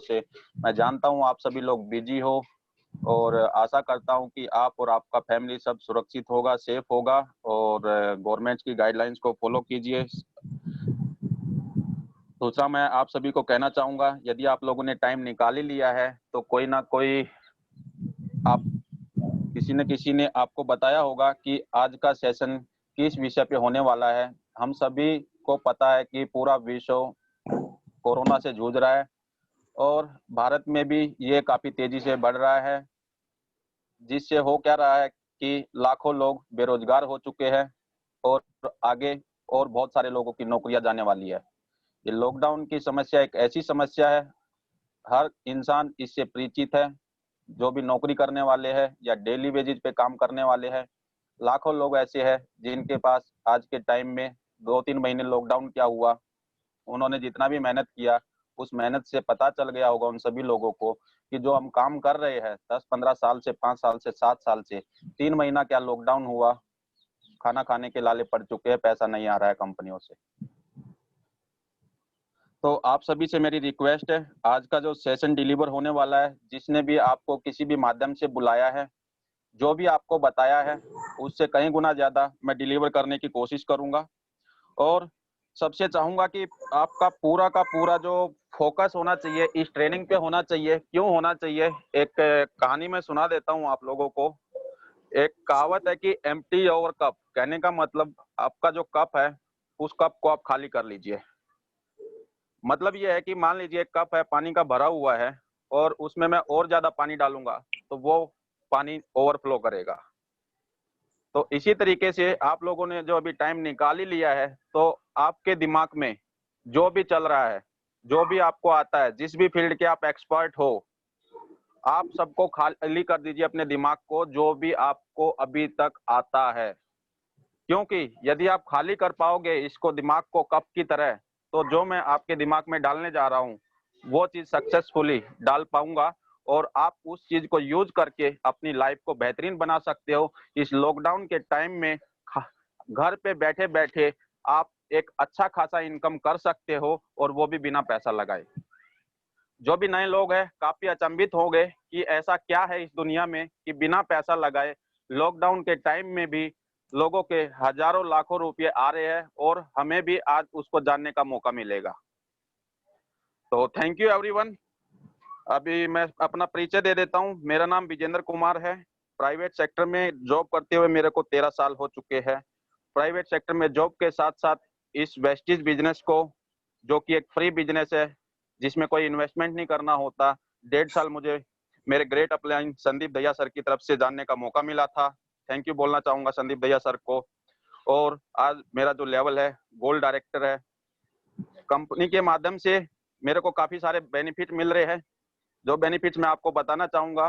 से। मैं जानता हूँ आप सभी लोग बिजी हो और आशा करता हूँ कि आप और आपका फैमिली सब सुरक्षित होगा, सेफ होगा और गवर्नमेंट की गाइडलाइंस को फॉलो कीजिए। दूसरा मैं आप सभी को कहना चाहूँगा, यदि आप लोगों ने टाइम निकाल ही लिया है तो कोई ना कोई आप किसी न किसी ने आपको बताया होगा कि आज का सेशन किस विषय पे होने वाला है। हम सभी को पता है कि पूरा विश्व कोरोना से जूझ रहा है और भारत में भी ये काफी तेजी से बढ़ रहा है, जिससे हो क्या रहा है कि लाखों लोग बेरोजगार हो चुके हैं और आगे और बहुत सारे लोगों की नौकरियां जाने वाली है। ये लॉकडाउन की समस्या एक ऐसी समस्या है, हर इंसान इससे परिचित है। जो भी नौकरी करने वाले हैं या डेली वेजेज पे काम करने वाले हैं, लाखों लोग ऐसे हैं जिनके पास आज के टाइम में 2-3 महीने लॉकडाउन क्या हुआ, उन्होंने जितना भी मेहनत किया, उस मेहनत से पता चल गया होगा उन सभी लोगों को कि जो हम काम कर रहे हैं 10-15 साल से, 5 साल से, 7 साल से, 3 महीना क्या लॉकडाउन हुआ, खाना खाने के लाले पड़ चुके हैं, पैसा नहीं आ रहा है कंपनियों से। तो आप सभी से मेरी रिक्वेस्ट है, आज का जो सेशन डिलीवर होने वाला है, जिसने भी आपको किसी भी माध्यम से बुलाया है, जो भी आपको बताया है, उससे कहीं गुना ज्यादा मैं डिलीवर करने की कोशिश करूंगा। और सबसे चाहूंगा कि आपका पूरा का पूरा जो फोकस होना चाहिए इस ट्रेनिंग पे होना चाहिए। क्यों होना चाहिए? एक कहानी मैं सुना देता हूँ आप लोगों को। एक कहावत है कि एम्प्टी योर कप, कहने का मतलब आपका जो कप है उस कप को आप खाली कर लीजिए। मतलब ये है कि मान लीजिए एक कप है, पानी का भरा हुआ है और उसमें मैं और ज्यादा पानी डालूंगा तो वो पानी ओवरफ्लो करेगा। तो इसी तरीके से आप लोगों ने जो अभी टाइम निकाल ही लिया है, तो आपके दिमाग में जो भी चल रहा है, जो भी आपको आता है, जिस भी फील्ड के आप एक्सपर्ट हो, आप सबको खाली कर दीजिए अपने दिमाग को, जो भी आपको अभी तक आता है। क्योंकि यदि आप खाली कर पाओगे इसको, दिमाग को कप की तरह, तो जो मैं आपके दिमाग में डालने जा रहा हूँ वो चीज सक्सेसफुली डाल पाऊंगा और आप उस चीज को यूज करके अपनी लाइफ को बेहतरीन बना सकते हो। इस लॉकडाउन के टाइम में घर पे बैठे बैठे आप एक अच्छा खासा इनकम कर सकते हो और वो भी बिना पैसा लगाए। जो भी नए लोग हैं काफी अचंभित हो गए कि ऐसा क्या है इस दुनिया में कि बिना पैसा लगाए लॉकडाउन के टाइम में भी लोगों के हजारों लाखों रुपए आ रहे हैं और हमें भी आज उसको जानने का मौका मिलेगा। तो थैंक यू एवरीवन। अभी मैं अपना परिचय दे देता हूँ। मेरा नाम विजेंद्र कुमार है। प्राइवेट सेक्टर में जॉब करते हुए मेरे को 13 साल हो चुके हैं। प्राइवेट सेक्टर में जॉब के साथ साथ इस वेस्टेज बिजनेस को, जो कि एक फ्री बिजनेस है जिसमें कोई इन्वेस्टमेंट नहीं करना होता, 1.5 साल मुझे मेरे great upline Sandeep Dahiya sir की तरफ से जानने का मौका मिला था। थैंक यू बोलना चाहूंगा संदीप दहिया सर को। और आज मेरा जो लेवल है गोल्ड डायरेक्टर है। कंपनी के माध्यम से मेरे को काफी सारे बेनिफिट मिल रहे हैं। जो बेनिफिट्स मैं आपको बताना चाहूंगा,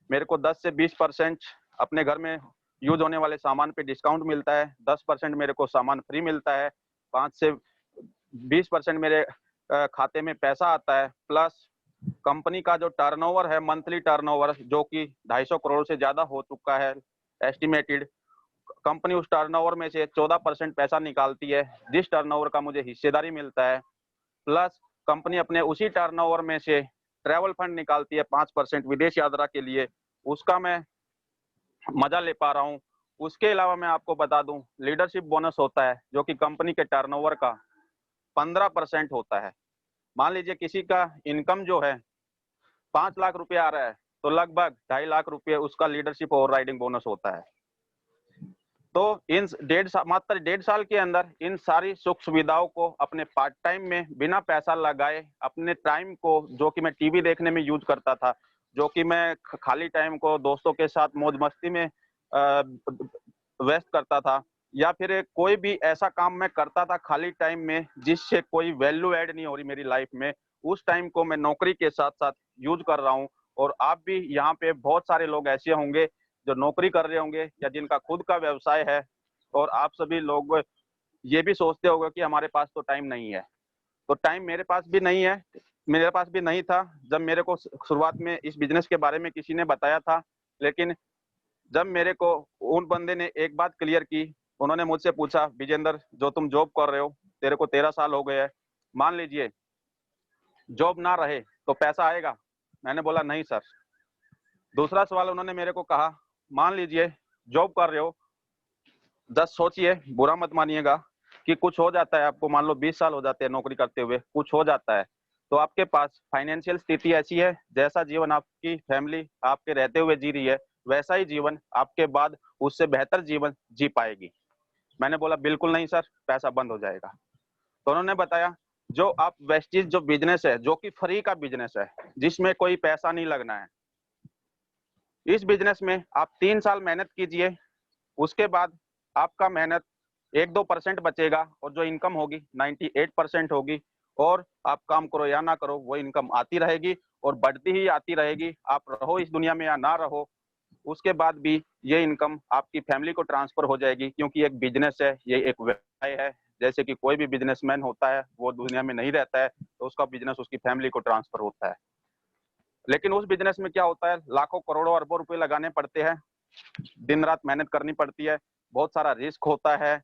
मेरे को 10 से 20% अपने घर में यूज होने वाले सामान पे डिस्काउंट मिलता है। 10% मेरे को सामान फ्री मिलता है। 5 से 20% मेरे खाते में पैसा आता है। प्लस कंपनी का जो टर्नओवर है, मंथली टर्नओवर, जो कि 250 करोड़ से ज्यादा हो चुका है एस्टिमेटेड, कंपनी उस टर्नओवर में से 14% पैसा निकालती है, जिस टर्नओवर का मुझे हिस्सेदारी मिलता है। प्लस कंपनी अपने उसी टर्नओवर में से ट्रैवल फंड निकालती है 5% विदेश यात्रा के लिए, उसका मैं मजा ले पा रहा हूँ। उसके अलावा मैं आपको बता दूं, लीडरशिप बोनस होता है जो कि कंपनी के टर्नओवर का 15% होता है। मान लीजिए किसी का इनकम जो है 5 लाख रुपए आ रहा है, तो लगभग 2.5 लाख रुपए उसका लीडरशिप ओवर राइडिंग बोनस होता है। तो इन मात्र 1.5 साल के अंदर इन सारी सुख सुविधाओं को अपने पार्ट टाइम में बिना पैसा लगाए, अपने टाइम को जो कि मैं टीवी देखने में यूज करता था, जो कि मैं खाली टाइम को दोस्तों के साथ मौज मस्ती में व्यस्त करता था, या फिर कोई भी ऐसा काम मैं करता था खाली टाइम में जिससे कोई वैल्यू ऐड नहीं हो रही मेरी लाइफ में, उस टाइम को मैं नौकरी के साथ साथ यूज कर रहा हूँ। और आप भी यहाँ पे बहुत सारे लोग ऐसे होंगे जो नौकरी कर रहे होंगे या जिनका खुद का व्यवसाय है, और आप सभी लोग ये भी सोचते होंगे कि हमारे पास तो टाइम नहीं है। तो टाइम मेरे पास भी नहीं है, मेरे पास भी नहीं था जब मेरे को शुरुआत में इस बिजनेस के बारे में किसी ने बताया था। लेकिन जब मेरे को उन बंदे ने एक बात क्लियर की, उन्होंने मुझसे पूछा, विजेंद्र जो तुम जॉब कर रहे हो, तेरे को 13 साल हो गए हैं, मान लीजिए जॉब ना रहे तो पैसा आएगा? मैंने बोला नहीं सर। दूसरा सवाल उन्होंने मेरे को कहा, मान लीजिए जॉब कर रहे हो, जस्ट सोचिए, बुरा मत मानिएगा, कि कुछ हो जाता है आपको, मान लो 20 साल हो जाते हैं नौकरी करते हुए, कुछ हो जाता है, तो आपके पास फाइनेंशियल स्थिति ऐसी है, जैसा जीवन आपकी फैमिली आपके रहते हुए जी रही है, वैसा ही जीवन आपके बाद उससे बेहतर जीवन जी पाएगी। मैंने बोला बिल्कुल नहीं सर, पैसा बंद हो जाएगा। तो उन्होंने बताया, जो आप वेस्टीज जो बिजनेस है, जो कि फ्री का बिजनेस है, जिसमें कोई पैसा नहीं लगना है, इस बिजनेस में आप 3 साल मेहनत कीजिए, उसके बाद आपका मेहनत 1-2% बचेगा और जो इनकम होगी 98% होगी, और आप काम करो या ना करो, वो इनकम आती रहेगी और बढ़ती ही आती रहेगी। आप रहो इस दुनिया में या ना रहो, उसके बाद भी ये इनकम आपकी फैमिली को ट्रांसफर हो जाएगी, क्योंकि एक बिजनेस है, ये एक व्यवसाय है। जैसे कि कोई भी बिजनेसमैन होता है, वो दुनिया में नहीं रहता है, तो उसका बिजनेस उसकी फैमिली को ट्रांसफर होता है। लेकिन उस बिजनेस में क्या होता है, लाखों करोड़ों अरबों रुपए लगाने पड़ते हैं, दिन रात मेहनत करनी पड़ती है, बहुत सारा रिस्क होता है,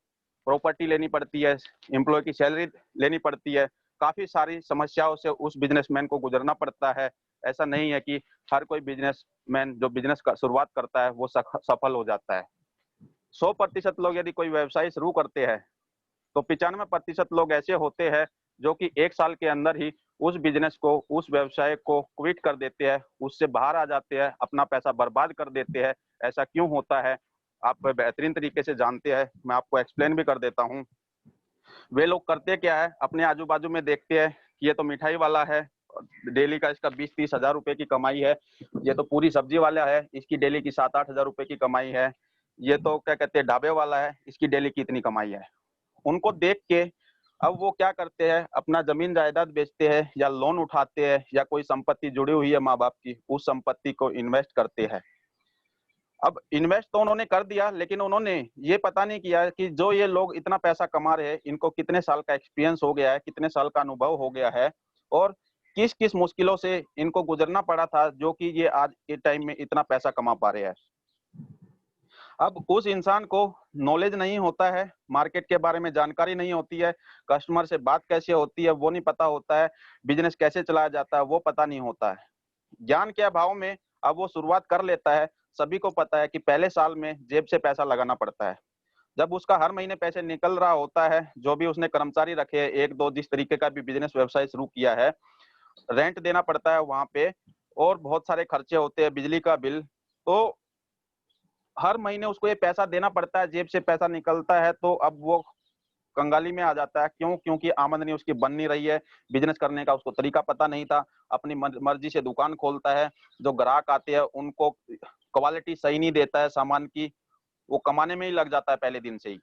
प्रॉपर्टी लेनी पड़ती है, एम्प्लॉय की सैलरी लेनी पड़ती है, काफी सारी समस्याओं से उस बिजनेसमैन को गुजरना पड़ता है। ऐसा नहीं है कि हर कोई बिजनेसमैन जो बिजनेस का शुरुआत करता है वो सफल हो जाता है। 100% लोग यदि कोई व्यवसाय शुरू करते हैं, तो 95% लोग ऐसे होते हैं जो कि 1 साल के अंदर ही उस बिजनेस को, उस व्यवसाय को क्विट कर देते हैं, उससे बाहर आ जाते हैं, अपना पैसा बर्बाद कर देते हैं। ऐसा क्यों होता है, आप बेहतरीन तरीके से जानते हैं, मैं आपको एक्सप्लेन भी कर देता हूँ। वे लोग करते क्या है, अपने आजू बाजू में देखते हैं कि ये तो मिठाई वाला है, डेली का इसका 20-30 हजार रुपए की कमाई है, ये तो पूरी सब्जी वाला है, इसकी डेली की 7-8 हजार रुपए की कमाई है, ये तो क्या कहते हैं ढाबे वाला है, इसकी डेली की इतनी कमाई है। उनको देख के अब वो क्या करते हैं, अपना जमीन जायदाद बेचते हैं या लोन उठाते हैं, या कोई संपत्ति जुड़ी हुई है माँ बाप की, उस संपत्ति को इन्वेस्ट करते हैं। अब इन्वेस्ट तो उन्होंने कर दिया, लेकिन उन्होंने ये पता नहीं किया कि जो ये लोग इतना पैसा कमा रहे हैं, इनको कितने साल का एक्सपीरियंस हो गया है, कितने साल का अनुभव हो गया है, और किस किस मुश्किलों से इनको गुजरना पड़ा था, जो कि ये आज के टाइम में इतना पैसा कमा पा रहे हैं। अब उस इंसान को नॉलेज नहीं होता है, मार्केट के बारे में जानकारी नहीं होती है, कस्टमर से बात कैसे होती है वो नहीं पता होता है, बिजनेस कैसे चलाया जाता है वो पता नहीं होता है। ज्ञान के अभाव में अब वो शुरुआत कर लेता है। सभी को पता है कि पहले साल में जेब से पैसा लगाना पड़ता है। जब उसका हर महीने पैसे निकल रहा होता है, जो भी उसने कर्मचारी रखे हैं, 1-2 जिस तरीके का भी बिजनेस व्यवसाय शुरू किया है, रेंट देना पड़ता है वहां पे, और बहुत सारे खर्चे होते हैं, बिजली का बिल, तो हर महीने उसको ये पैसा देना पड़ता है, जेब से पैसा निकलता है, तो अब वो कंगाली में आ जाता है। क्यों? क्योंकि आमदनी उसकी बन नहीं रही है, बिजनेस करने का उसको तरीका पता नहीं था, अपनी मर्जी से दुकान खोलता है, जो ग्राहक आते हैं उनको क्वालिटी सही नहीं देता है सामान की, वो कमाने में ही लग जाता है पहले दिन से ही।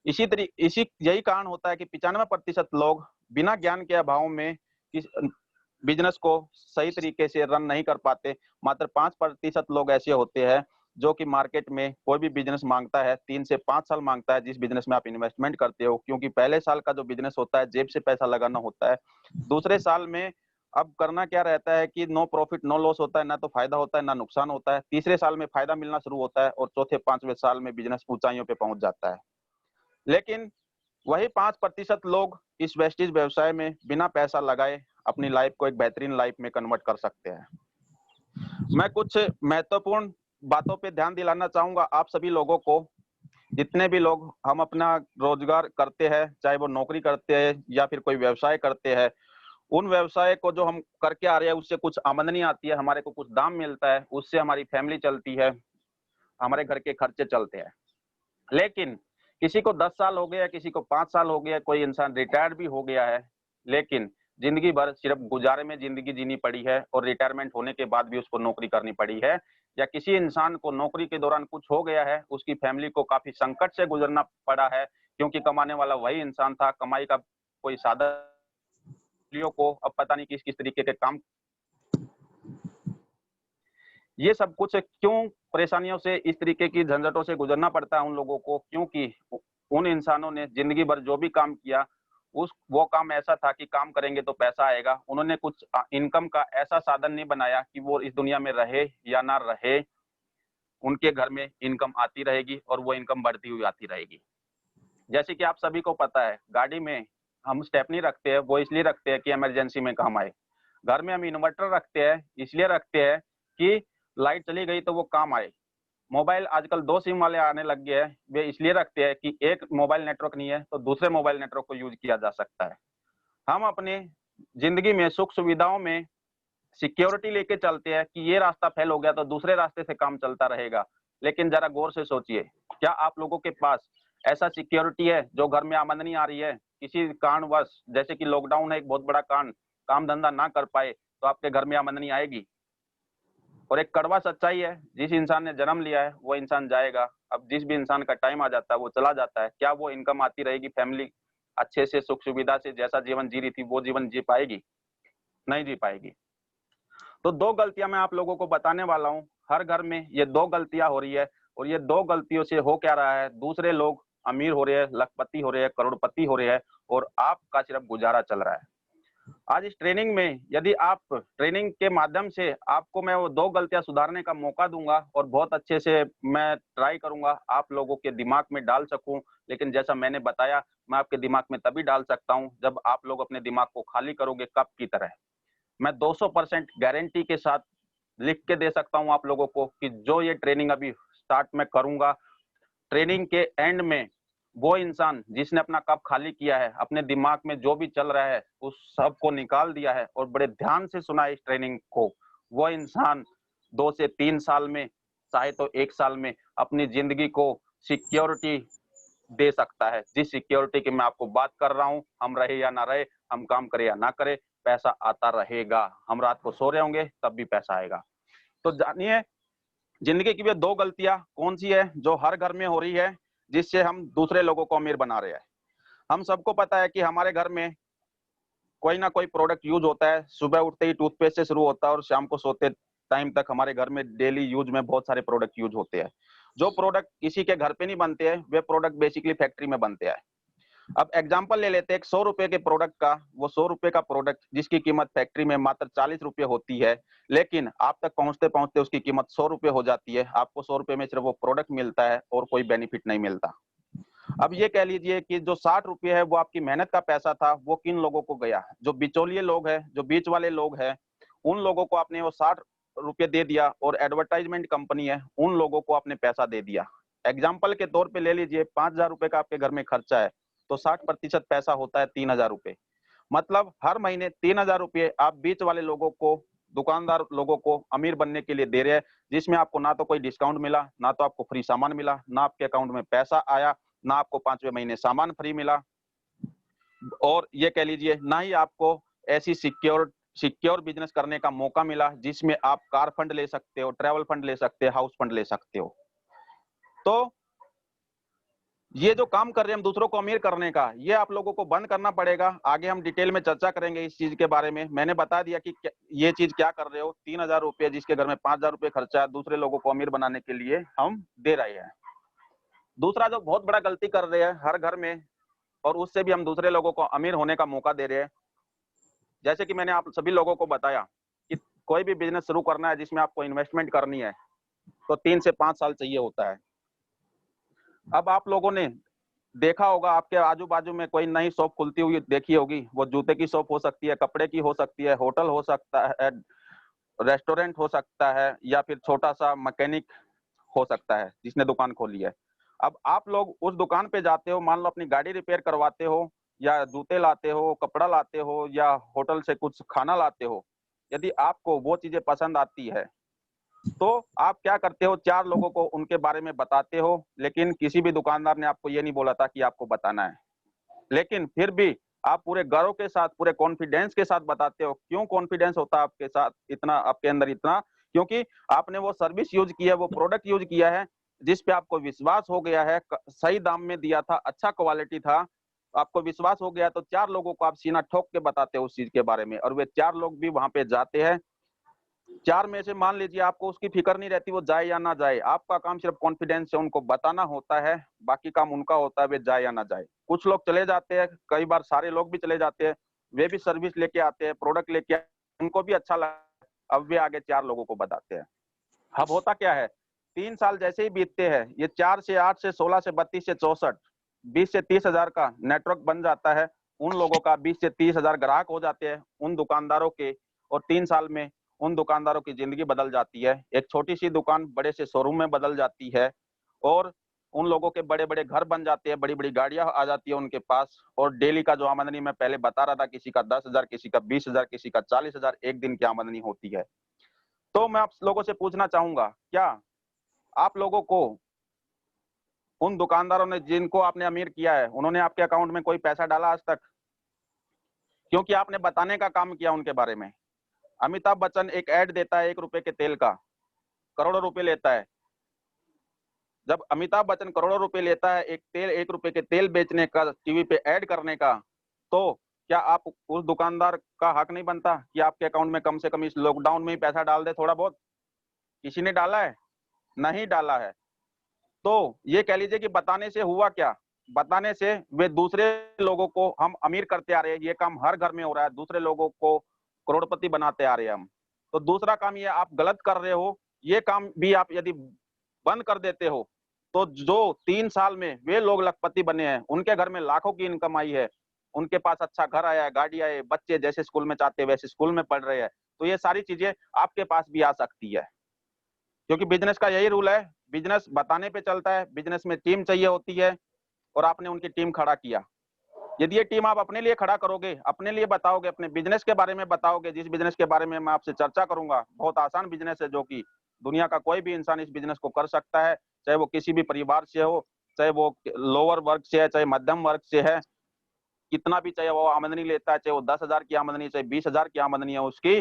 इसी यही कारण होता है कि 95% लोग बिना ज्ञान के अभाव में बिजनेस को सही तरीके से रन नहीं कर पाते। मात्र 5% लोग ऐसे होते हैं जो कि मार्केट में कोई भी बिजनेस मांगता है, 3 से 5 साल मांगता है, जिस बिजनेस में आप इन्वेस्टमेंट करते हो, क्योंकि पहले साल का जो बिजनेस होता है जेब से पैसा लगाना होता है। दूसरे साल में अब करना क्या रहता है कि नो प्रॉफिट नो लॉस होता है, ना तो फायदा होता है ना नुकसान होता है। तीसरे साल में फायदा मिलना शुरू होता है और चौथे 5वें साल में बिजनेस ऊंचाइयों पे पहुंच जाता है। लेकिन वही 5% लोग इस वेस्टेज व्यवसाय में बिना पैसा लगाए अपनी लाइफ को एक बेहतरीन लाइफ में कन्वर्ट कर सकते हैं। मैं कुछ महत्वपूर्ण बातों पे ध्यान दिलाना चाहूंगा आप सभी लोगों को। जितने भी लोग हम अपना रोजगार करते हैं, चाहे वो नौकरी करते हैं या फिर कोई व्यवसाय करते हैं, उन व्यवसाय को जो हम करके आ रहे हैं उससे कुछ आमदनी आती है, हमारे को कुछ दाम मिलता है, उससे हमारी फैमिली चलती है, हमारे घर के खर्चे चलते हैं। लेकिन किसी को 10 साल हो गया, किसी को 5 साल हो गया, कोई इंसान रिटायर्ड भी हो गया है, लेकिन जिंदगी भर सिर्फ गुजारे में जिंदगी जीनी पड़ी है और रिटायरमेंट होने के बाद भी उसको नौकरी करनी पड़ी है, या किसी इंसान को नौकरी के दौरान कुछ हो गया है, उसकी फैमिली को काफी संकट से गुजरना पड़ा है, क्योंकि कमाने वाला वही इंसान था, कमाई का कोई साधन को अब पता नहीं किस किस तरीके के काम। ये सब कुछ क्यों परेशानियों से, इस तरीके की झंझटों से गुजरना पड़ता है उन लोगों को, क्योंकि उन इंसानों ने जिंदगी भर जो भी काम किया, वो काम ऐसा था कि काम करेंगे तो पैसा आएगा। उन्होंने कुछ इनकम का ऐसा साधन नहीं बनाया कि वो इस दुनिया में रहे या ना रहे, उनके घर में इनकम आती रहेगी और वो इनकम बढ़ती हुई आती रहेगी। जैसे कि आप सभी को पता है, गाड़ी में हम स्टेपनी रखते हैं, वो इसलिए रखते हैं कि इमरजेंसी में काम आए। घर में हम इन्वर्टर रखते हैं, इसलिए रखते हैं कि लाइट चली गई तो वो काम आए। मोबाइल आजकल 2 सिम वाले आने लग गए हैं, वे इसलिए रखते हैं कि एक मोबाइल नेटवर्क नहीं है तो दूसरे मोबाइल नेटवर्क को यूज किया जा सकता है। हम अपने जिंदगी में सुख सुविधाओं में सिक्योरिटी लेके चलते हैं कि ये रास्ता फेल हो गया तो दूसरे रास्ते से काम चलता रहेगा। लेकिन जरा गौर से सोचिए, क्या आप लोगों के पास ऐसा सिक्योरिटी है जो घर में आमदनी आ रही है, किसी कारणवश जैसे कि लॉकडाउन है एक बहुत बड़ा कारण, काम धंधा ना कर पाए तो आपके घर में आमदनी आएगी? और एक कड़वा सच्चाई है, जिस इंसान ने जन्म लिया है वो इंसान जाएगा। अब जिस भी इंसान का टाइम आ जाता है वो चला जाता है, क्या वो इनकम आती रहेगी, फैमिली अच्छे से सुख सुविधा से जैसा जीवन जी रही थी वो जीवन जी पाएगी? नहीं जी पाएगी। तो 2 गलतियां मैं आप लोगों को बताने वाला हूं। हर घर में ये 2 गलतियां हो रही है और ये 2 गलतियों से हो क्या रहा है, दूसरे लोग अमीर हो रहे हैं, लखपति हो रहे हैं, करोड़पति हो रहे हैं और आपका सिर्फ गुजारा चल रहा है। आज इस ट्रेनिंग में यदि आप ट्रेनिंग के माध्यम से आपको मैं वो 2 गलतियां सुधारने का मौका दूंगा और बहुत अच्छे से मैं ट्राई करूंगा आप लोगों के दिमाग में डाल सकूं। लेकिन जैसा मैंने बताया, मैं आपके दिमाग में तभी डाल सकता हूं जब आप लोग अपने दिमाग को खाली करोगे, कप की तरह। मैं 200% गारंटी के साथ लिख के दे सकता हूं आप लोगों को कि जो ये ट्रेनिंग अभी स्टार्ट में करूंगा, ट्रेनिंग के एंड में वो इंसान जिसने अपना कप खाली किया है, अपने दिमाग में जो भी चल रहा है उस सब को निकाल दिया है और बड़े ध्यान से सुना है इस ट्रेनिंग को, वो इंसान 2 से 3 साल में, चाहे तो 1 साल में अपनी जिंदगी को सिक्योरिटी दे सकता है। जिस सिक्योरिटी की मैं आपको बात कर रहा हूं, हम रहे या ना रहे, हम काम करें या ना करें, पैसा आता रहेगा। हम रात को सो रहे होंगे तब भी पैसा आएगा। तो जानिए जिंदगी की वे 2 गलतियां कौन सी है जो हर घर में हो रही है, जिससे हम दूसरे लोगों को अमीर बना रहे हैं। हम सबको पता है कि हमारे घर में कोई ना कोई प्रोडक्ट यूज होता है। सुबह उठते ही टूथपेस्ट से शुरू होता है और शाम को सोते टाइम तक हमारे घर में डेली यूज में बहुत सारे प्रोडक्ट यूज होते हैं। जो प्रोडक्ट किसी के घर पे नहीं बनते हैं, वे प्रोडक्ट बेसिकली फैक्ट्री में बनते हैं। अब एग्जांपल ले लेते हैं, एक 100 रुपए के प्रोडक्ट का, वो 100 रुपए का प्रोडक्ट जिसकी कीमत फैक्ट्री में मात्र 40 रुपए होती है, लेकिन आप तक पहुंचते पहुंचते उसकी कीमत 100 रुपए हो जाती है। आपको 100 रुपए में सिर्फ वो प्रोडक्ट मिलता है और कोई बेनिफिट नहीं मिलता। अब ये कह लीजिए कि जो 60 रुपए है वो आपकी मेहनत का पैसा था, वो किन लोगों को गया? जो बिचौलिए लोग हैं, जो बीच वाले लोग हैं, उन लोगों को आपने वो 60 रुपए दे दिया और एडवर्टाइजमेंट कंपनी है, उन लोगों को आपने पैसा दे दिया। एग्जाम्पल के तौर पे ले लीजिए 5,000 रुपए का आपके घर में खर्चा है, तो 60% पैसा होता है 3,000 रुपए। मतलब हर महीने 3,000 रुपए आप बीच वाले लोगों को, दुकानदार लोगों को अमीर बनने के लिए दे रहे हैं, जिसमें आपको ना तो कोई डिस्काउंट मिला, ना तो आपको फ्री सामान मिला, ना आपके अकाउंट में पैसा आया, ना आपको 5वें महीने सामान फ्री मिला, और ये कह लीजिए ना ही आपको ऐसी सिक्योर बिजनेस करने का मौका मिला जिसमें आप कार फंड ले सकते हो, ट्रैवल फंड ले सकते हो, हाउस फंड ले सकते हो। तो ये जो काम कर रहे हैं हम दूसरों को अमीर करने का, ये आप लोगों को बंद करना पड़ेगा। आगे हम डिटेल में चर्चा करेंगे इस चीज के बारे में। मैंने बता दिया कि ये चीज क्या कर रहे हो। 3,000 रुपए जिसके घर में 5,000 रुपए खर्चा है, दूसरे लोगों को अमीर बनाने के लिए हम दे रहे हैं। दूसरा जो बहुत बड़ा गलती कर रहे हैं हर घर में, और उससे भी हम दूसरे लोगों को अमीर होने का मौका दे रहे हैं। जैसे कि मैंने आप सभी लोगों को बताया कि कोई भी बिजनेस शुरू करना है जिसमें आपको इन्वेस्टमेंट करनी है तो 3 से 5 साल चाहिए होता है। अब आप लोगों ने देखा होगा, आपके आजू बाजू में कोई नई शॉप खुलती हुई देखी होगी। वो जूते की शॉप हो सकती है, कपड़े की हो सकती है, होटल हो सकता है, रेस्टोरेंट हो सकता है, या फिर छोटा सा मैकेनिक हो सकता है जिसने दुकान खोली है। अब आप लोग उस दुकान पे जाते हो, मान लो अपनी गाड़ी रिपेयर करवाते हो, या जूते लाते हो, कपड़ा लाते हो, या होटल से कुछ खाना लाते हो। यदि आपको वो चीजें पसंद आती है तो आप क्या करते हो, 4 लोगों को उनके बारे में बताते हो। लेकिन किसी भी दुकानदार ने आपको ये नहीं बोला था कि आपको बताना है, लेकिन फिर भी आप पूरे गर्व के साथ, पूरे कॉन्फिडेंस के साथ बताते हो। क्यों कॉन्फिडेंस होता है आपके साथ इतना, आपके अंदर इतना? क्योंकि आपने वो सर्विस यूज की है, वो प्रोडक्ट यूज किया है जिस पे आपको विश्वास हो गया है, सही दाम में दिया था, अच्छा क्वालिटी था, आपको विश्वास हो गया, तो 4 लोगों को आप सीना ठोक के बताते हो उस चीज के बारे में, और वे 4 लोग भी वहां पे जाते हैं। 4 में से मान लीजिए आपको उसकी फिक्र नहीं रहती वो जाए या ना जाए, आपका काम सिर्फ कॉन्फिडेंस से उनको बताना होता है, बाकी काम उनका होता है वे जाए या ना जाए। कुछ लोग चले जाते हैं, कई बार सारे लोग भी चले जाते हैं, वे भी सर्विस लेके आते हैं, प्रोडक्ट लेके आते हैं, उनको भी अच्छा लगा, अब वे आगे 4 लोगों को बताते हैं। अब होता क्या है, 3 साल जैसे ही बीतते हैं, ये 4 से 8 से 16 से 32 से 64, 20 से 30 हजार का नेटवर्क बन जाता है। उन लोगों का 20 से 30 हजार ग्राहक हो जाते हैं उन दुकानदारों के, और 3 साल में उन दुकानदारों की जिंदगी बदल जाती है। एक छोटी सी दुकान बड़े से शोरूम में बदल जाती है और उन लोगों के बड़े-बड़े घर बन जाते हैं, बड़ी-बड़ी गाड़ियाँ आ जाती है उनके पास और डेली का जो आमदनी मैं पहले बता रहा था, किसी का 10,000, किसी का 20,000, किसी का 40,000 एक दिन की आमदनी होती है। तो मैं आप लोगों से पूछना चाहूँगा, क्या आप लोगों को उन दुकानदारों ने जिनको आपने अमीर किया है, उन्होंने आपके अकाउंट में कोई पैसा डाला आज तक? क्योंकि आपने बताने का काम किया उनके बारे में। अमिताभ बच्चन एक ऐड देता है ₹1 के तेल का, करोड़ों रुपए लेता है। जब अमिताभ बच्चन करोड़ों रुपए लेता है ₹1 के तेल बेचने का, टीवी पे ऐड करने का, तो क्या आप उस दुकानदार का हक नहीं बनता कि आपके अकाउंट में कम से कम इस लॉकडाउन में ही पैसा डाल दे थोड़ा बहुत? किसी ने डाला है? नहीं डाला है। तो ये कह लीजिए कि बताने से हुआ क्या? बताने से वे दूसरे लोगों को हम अमीर करते आ रहे हैं, ये काम हर घर में हो रहा है, दूसरे लोगों को करोड़पति बनाते आ रहे हैं हम। तो दूसरा काम ये आप गलत कर रहे हो, ये काम भी आप यदि बंद कर देते हो, तो जो 3 साल में वे लोग लखपति बने हैं, उनके घर में लाखों की इनकम आई है, उनके पास अच्छा घर आया है, गाड़ी आई है, बच्चे जैसे स्कूल में चाहते हैं वैसे स्कूल में पढ़ रहे हैं, तो ये सारी चीज़ें आपके पास भी आ सकती है। क्योंकि बिज़नेस का यही रूल है, बिज़नेस बताने पे चलता है, बिज़नेस में टीम चाहिए होती है और आपने उनकी टीम खड़ा किया। यदि ये टीम आप अपने लिए खड़ा करोगे, अपने लिए बताओगे, अपने बिज़नेस के बारे में बताओगे, जिस बिज़नेस के बारे में मैं आपसे चर्चा करूँगा, बहुत आसान बिज़नेस है जो कि दुनिया का कोई भी इंसान इस बिज़नेस को कर सकता है, चाहे वो किसी भी परिवार से हो, चाहे वो लोअर वर्ग से है, चाहे मध्यम वर्ग से है, कितना भी चाहे वो आमदनी लेता है, चाहे वो 10,000 की आमदनी, चाहे 20,000 की आमदनी है उसकी,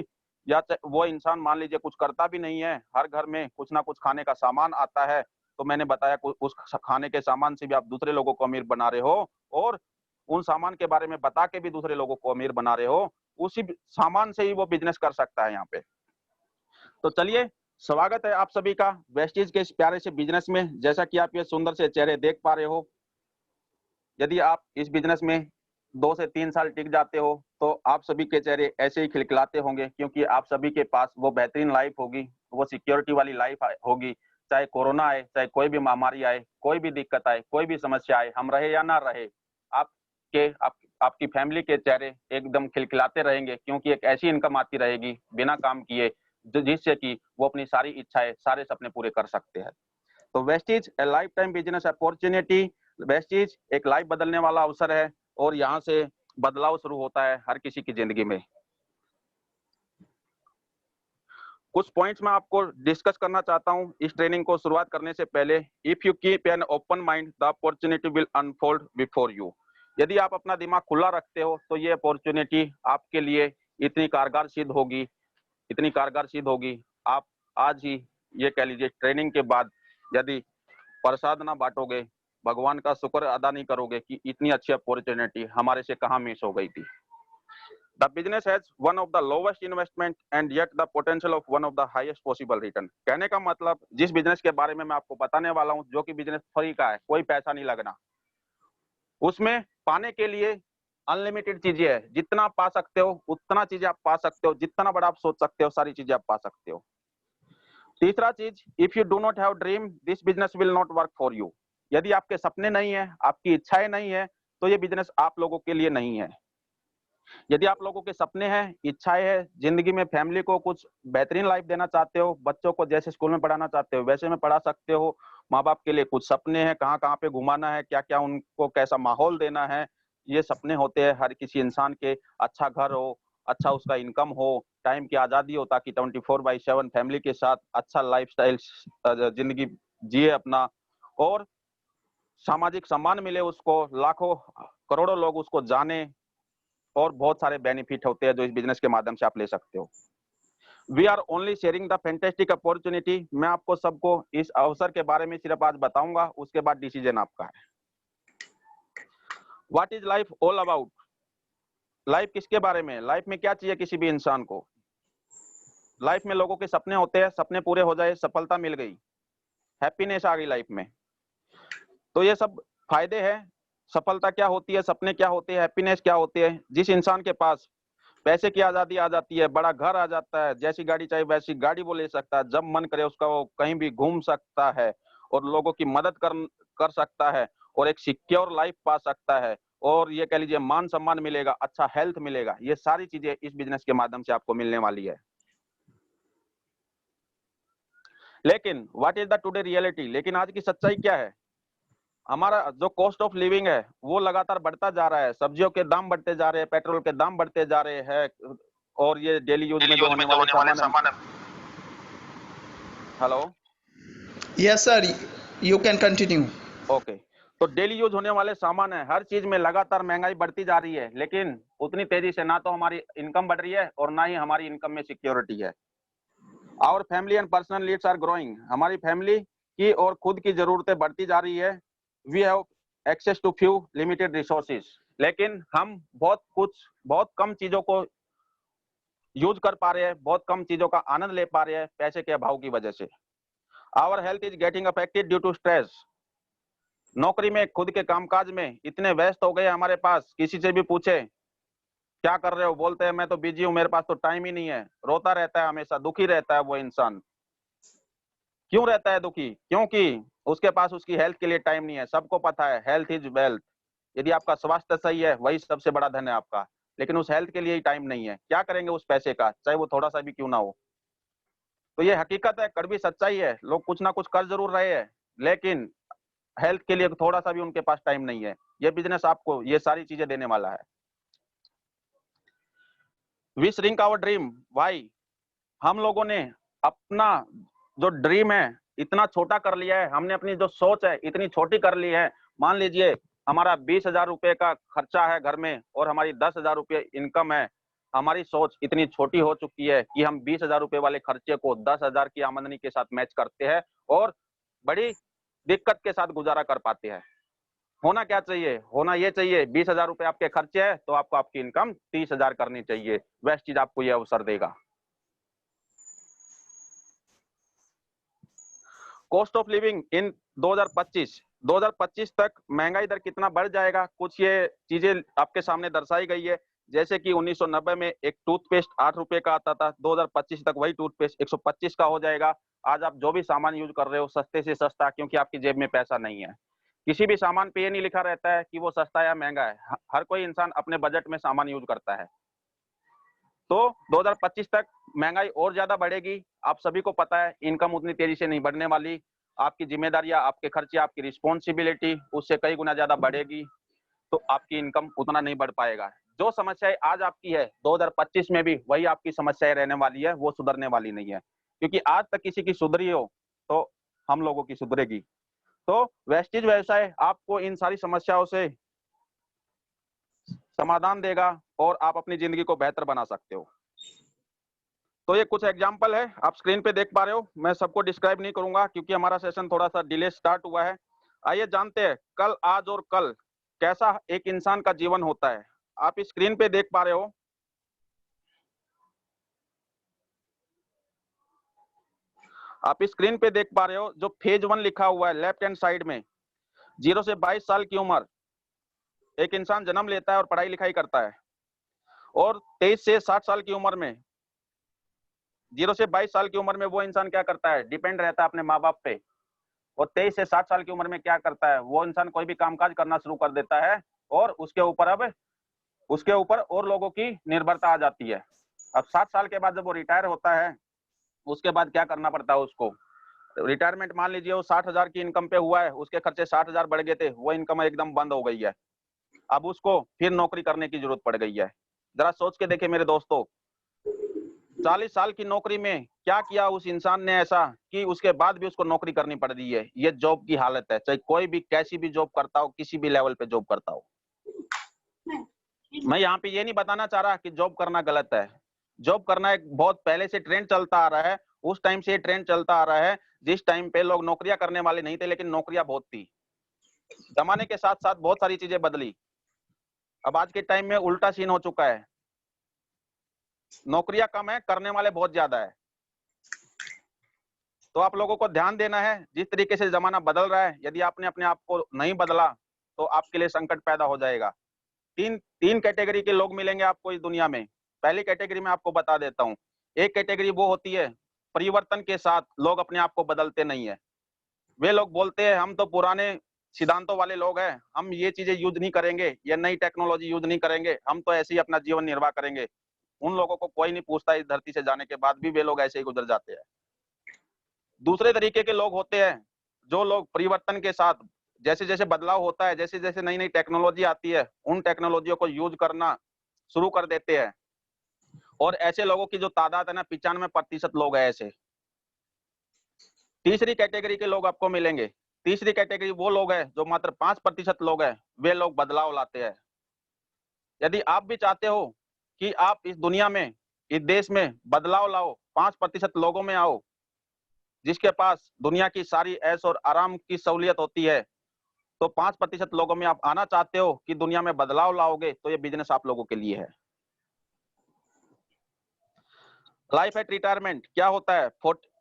या वो इंसान मान लीजिए कुछ करता भी नहीं है, हर घर में कुछ ना कुछ खाने का सामान आता है, तो मैंने बताया उस खाने के सामान से भी आप दूसरे लोगों को अमीर बना रहे हो और उन सामान के बारे में बता के भी दूसरे लोगों को अमीर बना रहे हो, उसी सामान से ही वो बिजनेस कर सकता है यहाँ पे। तो चलिए, स्वागत है आप सभी का वेस्टीज के इस प्यारे से बिजनेस में। जैसा कि आप ये सुंदर से चेहरे देख पा रहे हो, यदि आप इस बिजनेस में 2 से 3 साल टिक जाते हो, तो आप सभी के चेहरे ऐसे ही खिलखिलाते होंगे क्योंकि आप सभी के पास वो बेहतरीन लाइफ होगी, वो सिक्योरिटी वाली लाइफ होगी। चाहे कोरोना आए, चाहे कोई भी महामारी आए, कोई भी दिक्कत आए, कोई भी समस्या आए, हम रहे या ना रहे, आपकी फैमिली के चेहरे एकदम खिलखिलाते रहेंगे क्योंकि एक ऐसी इनकम आती रहेगी बिना काम किए, जिससे कि वो अपनी सारी इच्छाएँ, सारे सपने पूरे कर सकते हैं। तो वेस्टीज ए life time business opportunity. Vestige एक लाइफ बदलने वाला अवसर है और यहाँ से बदलाव शुरू होता है हर किसी की जिंदगी में। कुछ पॉइंट्स मैं आपको डिस्कस करना चाहता हूँ इस ट्रेनिंग को शुरुआत करने से पहले। If you keep an open mind, the opportunity will unfold before you. यदि आप अपना दिमाग खुला रखते हो तो ये अपॉर्चुनिटी आपके लिए इतनी कारगर सिद्ध होगी, इतनी कारगर सिद्ध होगी। आप आज ही ये कह लीजिए ट्रेनिंग के बाद यदि प्रसाद ना बांटोगे, भगवान का शुक्र अदा नहीं करोगे कि इतनी अच्छी अपॉर्चुनिटी हमारे से कहाँ मिस हो गई थी। The business has one of the lowest investment and yet the potential of one of the highest possible return। कहने का मतलब जिस बिजनेस के बारे में मैं आपको बताने वाला हूँ, जो कि बिजनेस फ्री का है, कोई पैसा नहीं लगना, उसमें पाने के लिए अनलिमिटेड चीजें है। जितना आप पा सकते हो उतना चीजें आप पा सकते हो, जितना बड़ा आप सोच सकते हो सारी चीजें आप पा सकते हो। तीसरा चीज, if you do not have dream, this business will not work for you. यदि आपके सपने नहीं है, आपकी इच्छाएं नहीं है, तो ये बिजनेस आप लोगों के लिए नहीं है। यदि आप लोगों के सपने हैं, इच्छाएं हैं, जिंदगी में फैमिली को कुछ बेहतरीन लाइफ देना चाहते हो, बच्चों को जैसे स्कूल में पढ़ाना चाहते हो वैसे में पढ़ा सकते हो, माँ बाप के लिए कुछ सपने हैं, कहाँ कहाँ पे घुमाना है, क्या क्या उनको कैसा माहौल देना है, ये सपने होते हैं हर किसी इंसान के। अच्छा घर हो, अच्छा उसका इनकम हो, टाइम की आजादी हो, ताकि 24/7 फैमिली के साथ अच्छा लाइफस्टाइल जिंदगी जिए अपना, और सामाजिक सम्मान मिले उसको, लाखों करोड़ों लोग उसको जाने, और बहुत सारे बेनिफिट होते हैं जो इस बिजनेस के माध्यम से आप ले सकते हो। We are only sharing the fantastic opportunity. मैं आपको सबको इस अवसर के बारे में सिर्फ आज बताऊंगा, उसके बाद डिसीजन आपका है। What is life all about? Life किसके बारे में? लाइफ में क्या चाहिए किसी भी इंसान को? लाइफ में लोगों के सपने होते हैं, सपने पूरे हो जाए, सफलता मिल गई, हैप्पीनेस आ गई लाइफ में, तो ये सब फायदे हैं। सफलता क्या होती है, सपने क्या होते हैं, हैप्पीनेस क्या होती है? जिस इंसान के पास पैसे की आजादी आ जाती है, बड़ा घर आ जाता है, जैसी गाड़ी चाहिए वैसी गाड़ी वो ले सकता है, जब मन करे उसका वो कहीं भी घूम सकता है और लोगों की मदद कर सकता है और एक सिक्योर लाइफ पा सकता है, और ये कह लीजिए मान सम्मान मिलेगा, अच्छा हेल्थ मिलेगा। ये सारी चीजें इस बिजनेस के माध्यम से आपको मिलने वाली है। लेकिन what is the today reality, लेकिन आज की सच्चाई क्या है? हमारा जो कॉस्ट ऑफ लिविंग है वो लगातार बढ़ता जा रहा है, सब्जियों के दाम बढ़ते जा रहे हैं, पेट्रोल के दाम बढ़ते जा रहे हैं, और ये डेली यूज में जो होने वाले सामान है। Hello, Yes, sir. You can continue. Okay. तो डेली यूज होने वाले सामान है, हर चीज में लगातार महंगाई बढ़ती जा रही है, लेकिन उतनी तेजी से ना तो हमारी इनकम बढ़ रही है और ना ही हमारी इनकम में सिक्योरिटी है। Our family and personal needs are growing, हमारी फैमिली की और खुद की जरूरतें बढ़ती जा रही है। We have access to few limited resources, लेकिन हम बहुत कम चीजों को यूज कर पा रहे हैं, बहुत कम चीजों का आनंद ले पा रहे हैं पैसे के अभाव की वजह से। Our health is getting affected due to stress, नौकरी में खुद के कामकाज में इतने व्यस्त हो गए हमारे पास, किसी से भी पूछे क्या कर रहे हो, बोलते हैं मैं तो बिजी हूं, मेरे पास तो टाइम ही नहीं है। रोता रहता है, हमेशा दुखी रहता है वो इंसान। क्यों रहता है दुखी? क्योंकि उसके पास उसकी हेल्थ के लिए टाइम नहीं है। सबको पता है हेल्थ इज वेल्थ, यदि आपका स्वास्थ्य सही है वही सबसे बड़ा धन है आपका, लेकिन उस हेल्थ के लिए ही टाइम नहीं है। क्या करेंगे उस पैसे का, चाहे वो थोड़ा सा भी क्यों ना हो। तो ये हकीकत है, कड़वी सच्चाई है। लोग कुछ ना कुछ कर जरूर रहे हैं, लेकिन हेल्थ के लिए थोड़ा सा भी उनके पास टाइम नहीं है। ये बिजनेस आपको ये सारी चीजें देने वाला है। We shrink our dream, why, हम लोगों ने अपना जो ड्रीम है इतना छोटा कर लिया है, हमने अपनी जो सोच है इतनी छोटी कर ली है। मान लीजिए हमारा 20,000 रुपए का खर्चा है घर में और हमारी 10,000 रुपये इनकम है। हमारी सोच इतनी छोटी हो चुकी है कि हम 20,000 रुपए वाले खर्चे को 10,000 की आमदनी के साथ मैच करते हैं और बड़ी दिक्कत के साथ गुजारा कर पाते हैं। होना क्या चाहिए? होना ये चाहिए 20,000 रुपए आपके खर्चे है तो आपको आपकी इनकम 30,000 करनी चाहिए। वह चीज आपको यह अवसर देगा। कॉस्ट ऑफ लिविंग इन 2025 तक महंगाई दर कितना बढ़ जाएगा, कुछ ये चीजें आपके सामने दर्शाई गई है। जैसे कि 1990 में एक टूथपेस्ट 8 रुपए का आता था, 2025 तक वही टूथपेस्ट 125 का हो जाएगा। आज आप जो भी सामान यूज कर रहे हो सस्ते से सस्ता, क्योंकि आपकी जेब में पैसा नहीं है। किसी भी सामान पे ये नहीं लिखा रहता है कि वो सस्ता या महंगा है। हर कोई इंसान अपने बजट में सामान यूज करता है। तो 2025 तक महंगाई और ज्यादा बढ़ेगी। आप सभी को पता है इनकम उतनी तेजी से नहीं बढ़ने वाली। आपकी जिम्मेदारियां, आपके खर्चे, आपकी रिस्पॉन्सिबिलिटी उससे कई गुना ज्यादा बढ़ेगी, तो आपकी इनकम उतना नहीं बढ़ पाएगा। जो समस्याएं आज आपकी है 2025 में भी वही आपकी समस्याएं रहने वाली है, वो सुधरने वाली नहीं है। क्योंकि आज तक किसी की सुधरी हो तो हम लोगों की सुधरेगी। तो वेस्टेज व्यवसाय आपको इन सारी समस्याओं से समाधान देगा और आप अपनी जिंदगी को बेहतर बना सकते हो। तो ये कुछ एग्जाम्पल है, आप स्क्रीन पे देख पा रहे हो। मैं सबको डिस्क्राइब नहीं करूंगा क्योंकि हमारा सेशन थोड़ा सा डिले स्टार्ट हुआ है। आइए जानते हैं कल, आज और कल कैसा एक इंसान का जीवन होता है। आप इस स्क्रीन पे देख पा रहे हो, आप इस स्क्रीन पे देख पा रहे हो जो फेज 1 लिखा हुआ है लेफ्ट हैंड साइड में, 0 से 22 साल की उम्र एक इंसान जन्म लेता है और पढ़ाई लिखाई करता है। और 23 से 60 साल की उम्र में, 0 से 22 साल की उम्र में वो इंसान क्या करता है, डिपेंड रहता है अपने माँ बाप पे। और 23 से 60 साल की उम्र में क्या करता है, वो इंसान कोई भी कामकाज करना शुरू कर देता है और उसके ऊपर और लोगों की निर्भरता आ जाती है। अब 60 साल के बाद जब वो रिटायर होता है, उसके बाद क्या करना पड़ता है उसको? रिटायरमेंट मान लीजिए वो 60,000 की इनकम पे हुआ है, उसके खर्चे 60,000 बढ़ गए थे, वो इनकम एकदम बंद हो गई है। अब उसको फिर नौकरी करने की जरूरत पड़ गई है। जरा सोच के देखे मेरे दोस्तों, 40 साल की नौकरी में क्या किया उस इंसान ने ऐसा कि उसके बाद भी उसको नौकरी करनी पड़ रही है। ये जॉब की हालत है, चाहे कोई भी कैसी भी जॉब करता हो, किसी भी लेवल पे जॉब करता हो। मैं यहाँ पे ये नहीं बताना चाह रहा कि जॉब करना गलत है। जॉब करना एक बहुत पहले से ट्रेंड चलता आ रहा है। उस टाइम से ये ट्रेंड चलता आ रहा है जिस टाइम पे लोग नौकरियां करने वाले नहीं थे, लेकिन नौकरियां बहुत थी। जमाने के साथ साथ बहुत सारी चीजें बदली। अब आज के टाइम में उल्टा सीन हो चुका है, नौकरियां कम है, करने वाले बहुत ज्यादा है। तो आप लोगों को ध्यान देना है, जिस तरीके से जमाना बदल रहा है, यदि आपने अपने आप को नहीं बदला तो आपके लिए संकट पैदा हो जाएगा। तीन कैटेगरी के लोग मिलेंगे आपको इस दुनिया में। पहली कैटेगरी में आपको बता देता हूँ। एक कैटेगरी वो होती है परिवर्तन के साथ लोग अपने आप को बदलते नहीं है। वे लोग बोलते हैं हम तो पुराने सिद्धांतों वाले लोग हैं, हम ये चीजें यूज नहीं करेंगे, ये नई टेक्नोलॉजी यूज नहीं करेंगे, हम तो ऐसे ही अपना जीवन निर्वाह करेंगे, उन लोगों को कोई नहीं पूछता। इस धरती से जाने के बाद भी वे लोग ऐसे ही गुजर जाते हैं। दूसरे तरीके के लोग होते हैं, जो लोग परिवर्तन के साथ, जैसे जैसे बदलाव होता है, जैसे जैसे नई नई टेक्नोलॉजी आती है, उन टेक्नोलॉजियों को यूज करना शुरू कर देते हैं। और ऐसे लोगों की जो तादाद है ना, 95% लोग हैं ऐसे। तीसरी कैटेगरी के लोग आपको मिलेंगे। तीसरी कैटेगरी वो लोग हैं जो मात्र 5% लोग हैं, वे लोग बदलाव लाते हैं। यदि आप भी चाहते हो कि आप इस दुनिया में, इस देश में बदलाव लाओ, 5% लोगों में आओ, जिसके पास दुनिया की सारी ऐश और आराम की सहूलियत होती है, तो 5% लोगों में आप आना चाहते हो कि दुनिया में बदलाव लाओगे, तो ये बिजनेस आप लोगों के लिए है। लाइफ एट रिटायरमेंट क्या होता है?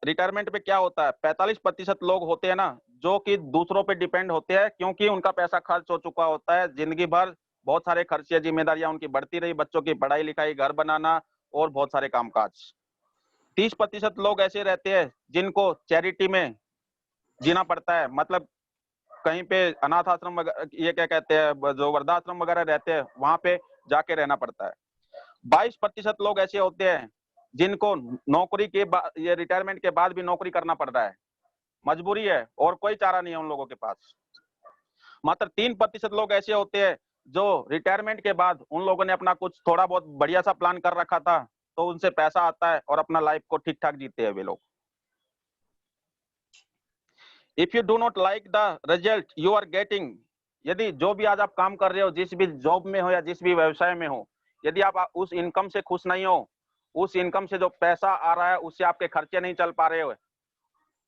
रिटायरमेंट पे क्या होता है? 45% लोग होते हैं ना, जो कि दूसरों पे डिपेंड होते हैं, क्योंकि उनका पैसा खर्च हो चुका होता है। जिंदगी भर बहुत सारे खर्चे, जिम्मेदारियां उनकी बढ़ती रही, बच्चों की पढ़ाई लिखाई, घर बनाना और बहुत सारे कामकाज। 30% लोग ऐसे रहते हैं जिनको चैरिटी में जीना पड़ता है, मतलब कहीं पे अनाथ आश्रम वगैरह, ये क्या कहते हैं, जो वृद्धाश्रम वगैरह रहते हैं, वहां पे जाके रहना पड़ता है। 22% लोग ऐसे होते हैं जिनको नौकरी के बाद, ये रिटायरमेंट के बाद भी नौकरी करना पड़ रहा है, मजबूरी है और कोई चारा नहीं है उन लोगों के पास। मात्र 3% लोग ऐसे होते हैं जो रिटायरमेंट के बाद, उन लोगों ने अपना कुछ थोड़ा बहुत बढ़िया सा प्लान कर रखा था, तो उनसे पैसा आता है और अपना लाइफ को ठीक ठाक जीते हैं वे लोग। If you do not like the result you are getting, यदि जो भी आज आप काम कर रहे हो, जिस भी जॉब में हो या जिस भी व्यवसाय में हो, यदि आप उस इनकम से खुश नहीं हो, उस इनकम से जो पैसा आ रहा है उससे आपके खर्चे नहीं चल पा रहे हो,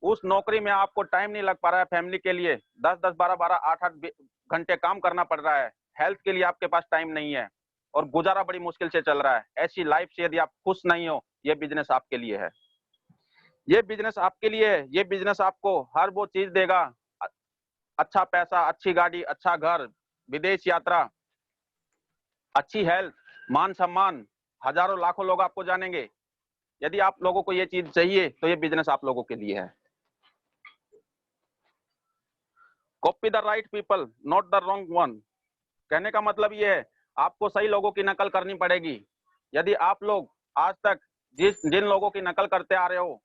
उस नौकरी में आपको टाइम नहीं लग पा रहा है फैमिली के लिए, 10-10, 12-12, 8-8 घंटे काम करना पड़ रहा है, हेल्थ के लिए आपके पास टाइम नहीं है और गुजारा बड़ी मुश्किल से चल रहा है, ऐसी लाइफ से यदि आप खुश नहीं हो, ये बिजनेस आपके लिए है। ये बिजनेस आपके लिए है। ये बिजनेस आपको हर वो चीज देगा, अच्छा पैसा, अच्छी गाड़ी, अच्छा घर, विदेश यात्रा, अच्छी हेल्थ, मान सम्मान, हजारों लाखों लोग आपको जानेंगे। यदि आप लोगों को ये चीज चाहिए तो ये बिजनेस आप लोगों के लिए है। Copy the right people, not the wrong one. कहने का मतलब ये है, आपको सही लोगों की नकल करनी पड़ेगी। यदि आप लोग आज तक जिन लोगों की नकल करते आ रहे हो,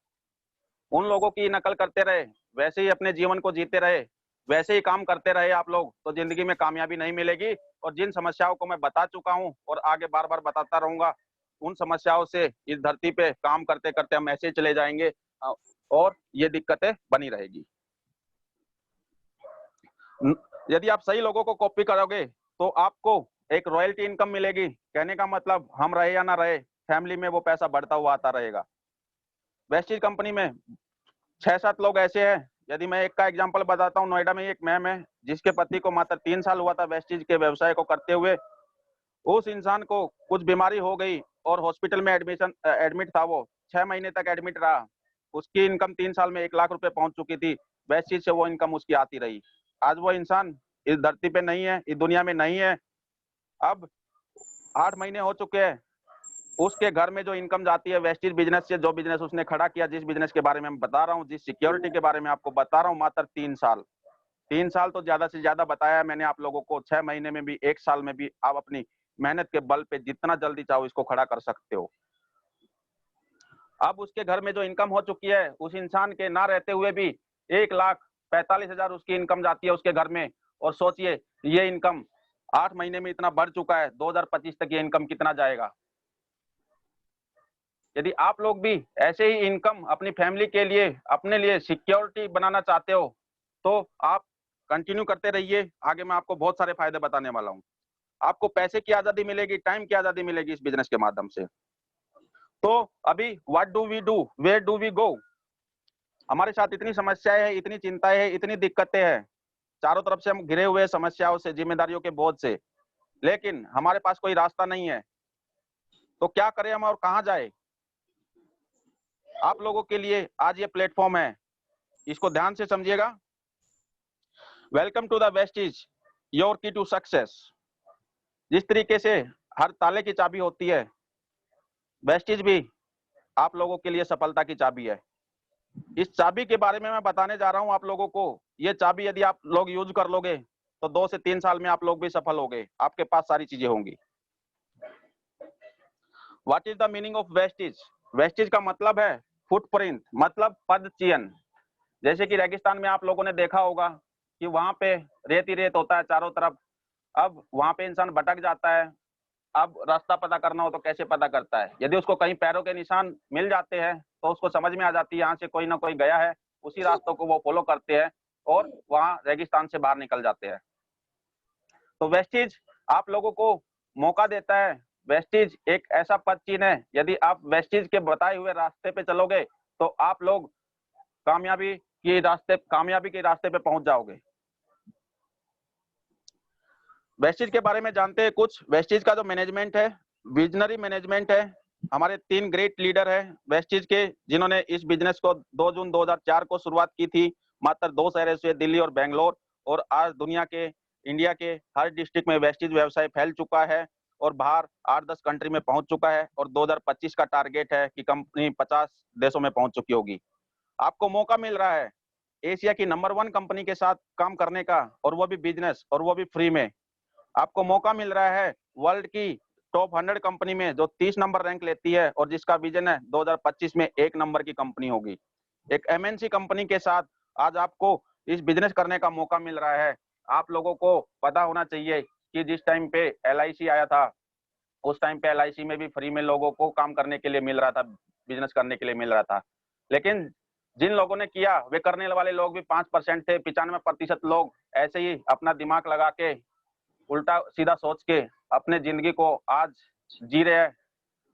उन लोगों की नकल करते रहे, वैसे ही अपने जीवन को जीते रहे, वैसे ही काम करते रहे आप लोग, तो जिंदगी में कामयाबी नहीं मिलेगी। और जिन समस्याओं को मैं बता चुका हूं और आगे बार बार बताता रहूंगा, उन समस्याओं से इस धरती पे काम करते करते हम ऐसे चले जाएंगे और ये दिक्कतें बनी रहेगी। यदि आप सही लोगों को कॉपी करोगे तो आपको एक रॉयल्टी इनकम मिलेगी। कहने का मतलब, हम रहे या ना रहे, फैमिली में वो पैसा बढ़ता हुआ आता रहेगा। वेस्टीज कंपनी में 6-7 लोग ऐसे हैं, यदि मैं एक का एग्जांपल बताता हूँ, नोएडा में एक मैम है जिसके पति को मात्र 3 साल हुआ था वेस्टीज के व्यवसाय को करते हुए। उस इंसान को कुछ बीमारी हो गई और हॉस्पिटल में एडमिट था। वो 6 महीने तक एडमिट रहा। उसकी इनकम 3 साल में 1 लाख रुपए पहुंच चुकी थी। वेस्टीज से वो इनकम उसकी आती रही। आज वो इंसान इस धरती पे नहीं है, इस दुनिया में नहीं है। अब 8 महीने हो चुके हैं, उसके घर में जो इनकम जाती है वेस्टीज बिजनेस से, जो बिजनेस उसने खड़ा किया, जिस बिजनेस के बारे में मैं बता रहा हूँ, जिस सिक्योरिटी के बारे में आपको बता रहा हूँ, मात्र 3 साल तो ज्यादा से ज्यादा बताया मैंने आप लोगों को। 6 महीने में भी, 1 साल में भी आप अपनी मेहनत के बल पे जितना जल्दी चाहो इसको खड़ा कर सकते हो। अब उसके घर में जो इनकम हो चुकी है, उस इंसान के ना रहते हुए भी 1,45,000 उसकी इनकम जाती है उसके घर में। और सोचिए, ये इनकम 8 महीने में इतना बढ़ चुका है, 2025 तक ये इनकम कितना जाएगा। यदि आप लोग भी ऐसे ही इनकम अपनी फैमिली के लिए, अपने लिए सिक्योरिटी बनाना चाहते हो, तो आप कंटिन्यू करते रहिए। आगे मैं आपको बहुत सारे फायदे बताने वाला हूँ। आपको पैसे की आजादी मिलेगी, टाइम की आजादी मिलेगी इस बिजनेस के माध्यम से। तो अभी what do we do, where do we go? हमारे साथ इतनी समस्याएं हैं, इतनी चिंताएं हैं, इतनी दिक्कतें हैं, चारों तरफ से हम घिरे हुए समस्याओं से, जिम्मेदारियों के बोझ से, लेकिन हमारे पास कोई रास्ता नहीं है। तो क्या करें हम और कहां जाए? आप लोगों के लिए आज ये प्लेटफॉर्म है, इसको ध्यान से समझिएगा। Welcome to the Vestige, your key to success. जिस तरीके से हर ताले की चाबी होती है, वेस्टीज भी आप लोगों के लिए सफलता की चाबी है। इस चाबी के बारे में मैं बताने जा रहा हूं आप लोगों को। ये चाबी यदि आप लोग यूज कर लोगे तो 2 से 3 साल में आप लोग भी सफल होगे, आपके पास सारी चीजें होंगी। What is the meaning of wastage? Wastage का मतलब है फुटप्रिंट, मतलब पद चिन्ह। जैसे कि रेगिस्तान में आप लोगों ने देखा होगा कि वहां पे रेत ही रेत होता है चारों तरफ। अब वहां पे इंसान भटक जाता है, अब रास्ता पता करना हो तो कैसे पता करता है? यदि उसको कहीं पैरों के निशान मिल जाते हैं तो उसको समझ में आ जाती है यहाँ से कोई ना कोई गया है, उसी रास्तों को वो फॉलो करते हैं और वहां रेगिस्तान से बाहर निकल जाते हैं। तो वेस्टीज आप लोगों को मौका देता है। वेस्टीज एक ऐसा पद चिन्ह है, यदि आप वेस्टीज के बताए हुए रास्ते पे चलोगे तो आप लोग कामयाबी के रास्ते पे पहुंच जाओगे। वेस्टीज के बारे में जानते हैं कुछ। वेस्टीज का जो मैनेजमेंट है, विजनरी मैनेजमेंट है। हमारे 3 ग्रेट लीडर हैं वेस्टीज के, जिन्होंने इस बिजनेस को 2 जून 2004 को शुरुआत की थी। मात्र 2 शहरों से, दिल्ली और बेंगलोर, और आज दुनिया के, इंडिया के हर डिस्ट्रिक्ट में वेस्टीज व्यवसाय फैल चुका है और बाहर 8-10 कंट्री में पहुंच चुका है। और 2025 का टारगेट है कि कंपनी 50 देशों में पहुंच चुकी होगी। आपको मौका मिल रहा है एशिया की नंबर 1 कंपनी के साथ काम करने का, और वो भी बिजनेस, और वो भी फ्री में। आपको मौका मिल रहा है वर्ल्ड की टॉप 100 कंपनी में, जो 30 नंबर रैंक लेती है और जिसका विजन है 2025 में 1 नंबर की कंपनी होगी। एक एमएनसी कंपनी के साथ आज आपको इस बिजनेस करने का मौका मिल रहा है। आप लोगों को पता होना चाहिए कि जिस टाइम पे एलआईसी आया था, उस टाइम पे एलआईसी में भी फ्री में लोगों को काम करने के लिए मिल रहा था, बिजनेस करने के लिए मिल रहा था। लेकिन जिन लोगों ने किया, वे करने वाले लोग भी 5% थे। 95% लोग ऐसे ही अपना दिमाग लगा के, उल्टा सीधा सोच के अपने जिंदगी को आज जी रहे हैं।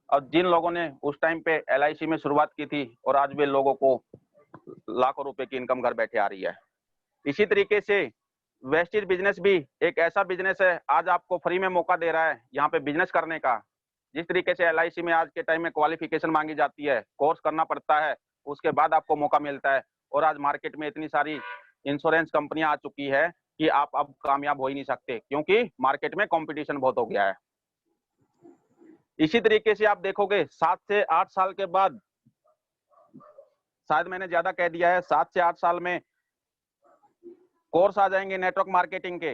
और जिन लोगों ने उस टाइम पे एलआईसी में शुरुआत की थी, और आज वे लोगों को लाखों रुपए की इनकम घर बैठे आ रही है। इसी तरीके से वेस्टेज बिजनेस भी एक ऐसा बिजनेस है, आज आपको फ्री में मौका दे रहा है यहाँ पे बिजनेस करने का। जिस तरीके से एलआईसी में आज के टाइम में क्वालिफिकेशन मांगी जाती है, कोर्स करना पड़ता है, उसके बाद आपको मौका मिलता है। और आज मार्केट में इतनी सारी इंश्योरेंस कंपनियां आ चुकी है कि आप अब कामयाब हो ही नहीं सकते, क्योंकि मार्केट में कंपटीशन बहुत हो गया है। इसी तरीके से आप देखोगे 7 से 8 साल के बाद, शायद मैंने ज्यादा कह दिया है, 7 से 8 साल में कोर्स आ जाएंगे नेटवर्क मार्केटिंग के।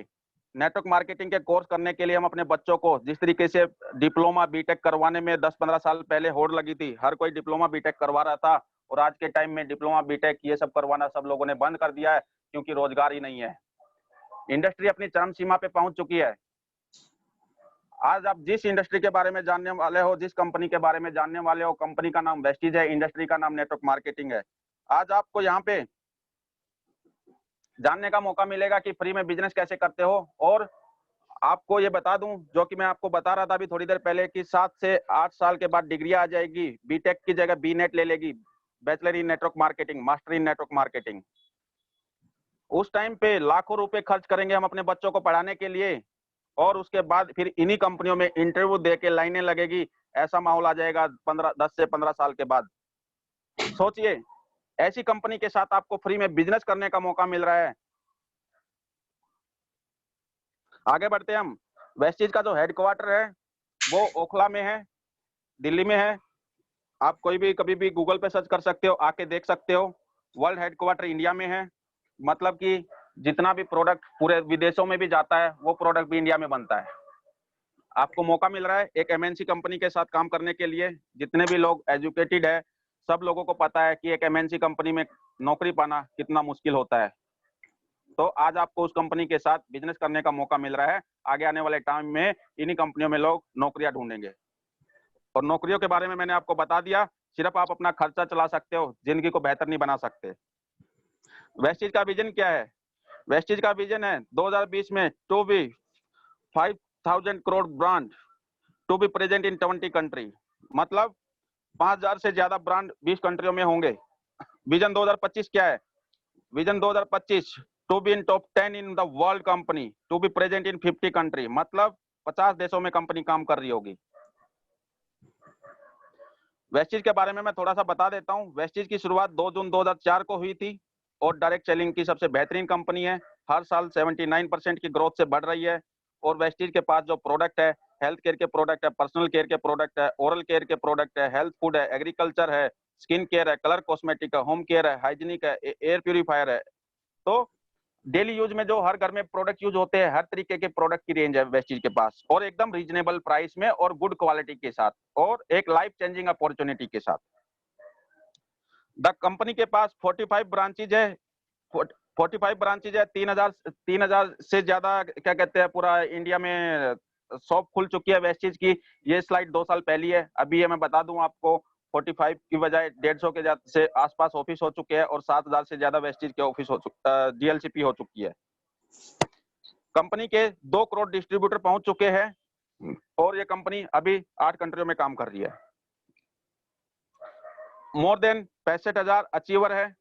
नेटवर्क मार्केटिंग के कोर्स करने के लिए हम अपने बच्चों को, जिस तरीके से डिप्लोमा बीटेक करवाने में 10-15 साल पहले होड़ लगी थी, हर कोई डिप्लोमा बीटेक करवा रहा था, और आज के टाइम में डिप्लोमा बीटेक ये सब करवाना सब लोगों ने बंद कर दिया है, क्योंकि रोजगार ही नहीं है। इंडस्ट्री अपनी चरम सीमा पे पहुंच चुकी है। आज आप जिस इंडस्ट्री के बारे में जानने वाले हो, जिस कंपनी के बारे में जानने वाले हो, कंपनी का नाम वेस्टीज है, इंडस्ट्री का नाम नेटवर्क मार्केटिंग है। आज आपको यहाँ पे जानने का मौका मिलेगा कि फ्री में बिजनेस कैसे करते हो। और आपको ये बता दूं, जो कि मैं आपको बता रहा था अभी थोड़ी देर पहले, कि 7 से 8 साल के बाद डिग्री आ जाएगी। बीटेक की जगह बीनेट ले लेगी, bachelor in network marketing, master in network marketing. उस टाइम पे लाखों रुपए खर्च करेंगे हम अपने बच्चों को पढ़ाने के लिए, और उसके बाद फिर इन्हीं कंपनियों में इंटरव्यू दे के लाइनें लगेगी। ऐसा माहौल आ जाएगा 10 से 15 साल के बाद। सोचिए, ऐसी कंपनी के साथ आपको फ्री में बिजनेस करने का मौका मिल रहा है। आगे बढ़ते हैं हम। वेस्टीज का जो हेडक्वार्टर है वो ओखला में है, दिल्ली में है। आप कोई भी कभी भी गूगल पे सर्च कर सकते हो, आके देख सकते हो। वर्ल्ड हेडक्वार्टर इंडिया में है, मतलब कि जितना भी प्रोडक्ट पूरे विदेशों में भी जाता है, वो प्रोडक्ट भी इंडिया में बनता है। आपको मौका मिल रहा है एक एमएनसी कंपनी के साथ काम करने के लिए। जितने भी लोग एजुकेटेड है, सब लोगों को पता है कि एक एमएनसी कंपनी में नौकरी पाना कितना मुश्किल होता है। तो आज आपको उस कंपनी के साथ बिजनेस करने का मौका मिल रहा है। आगे आने वाले टाइम में इन्हीं कंपनियों में लोग नौकरियां ढूंढेंगे। और नौकरियों के बारे में मैंने आपको बता दिया। सिर्फ आप अपना खर्चा चला सकते हो, जिंदगी को बेहतर नहीं बना सकते। वेस्टीज का विजन क्या है? वेस्टीज का विजन है 2020 में to be 5,000 crore brand to be present in 20 country. मतलब 5,000 से ज्यादा ब्रांड 20 कंट्रियों में होंगे। विजन 2025 क्या है? Vision 2025 to be in top 10 in the world company to be present in 50 country. मतलब 50 देशों में कंपनी काम कर रही होगी। वेस्टीज के बारे में मैं थोड़ा सा बता देता हूं। वेस्टीज की शुरुआत 2 जून 2004 को हुई थी और डायरेक्ट सेलिंग की सबसे बेहतरीन कंपनी है। हर साल 79% की ग्रोथ से बढ़ रही है। और वेस्टीज के पास जो प्रोडक्ट है, हेल्थ केयर के प्रोडक्ट है, पर्सनल केयर के प्रोडक्ट है, ओरल केयर के प्रोडक्ट है, हेल्थ फूड है, एग्रीकल्चर है, स्किन केयर है, कलर कॉस्मेटिक है, होम केयर है, हाइजीनिक है, एयर प्यूरिफायर है। तो डेली यूज में जो हर घर में प्रोडक्ट यूज होते हैं, हर तरीके के प्रोडक्ट की रेंज है वेस्टीज के पास, और एकदम रीजनेबल प्राइस में और गुड क्वालिटी के साथ और एक लाइफ चेंजिंग अपॉर्चुनिटी के साथ। द कंपनी के पास 45 ब्रांचेज है, 45 ब्रांचेज है, 3000 से ज्यादा क्या कहते हैं पूरा इंडिया में शॉप खुल चुकी है वेस्टीज की। ये स्लाइड 2 साल पहली है, अभी ये मैं बता दूं आपको 45 की बजाय 150 के से आसपास ऑफिस हो चुके हैं और 7000 से ज्यादा वेस्टीज के ऑफिस हो डीएलसीपी हो चुकी है। कंपनी के 2 करोड़ डिस्ट्रीब्यूटर पहुंच चुके हैं और ये कंपनी अभी 8 कंट्रियों में काम कर रही है। मोर देन 65,000 अचीवर है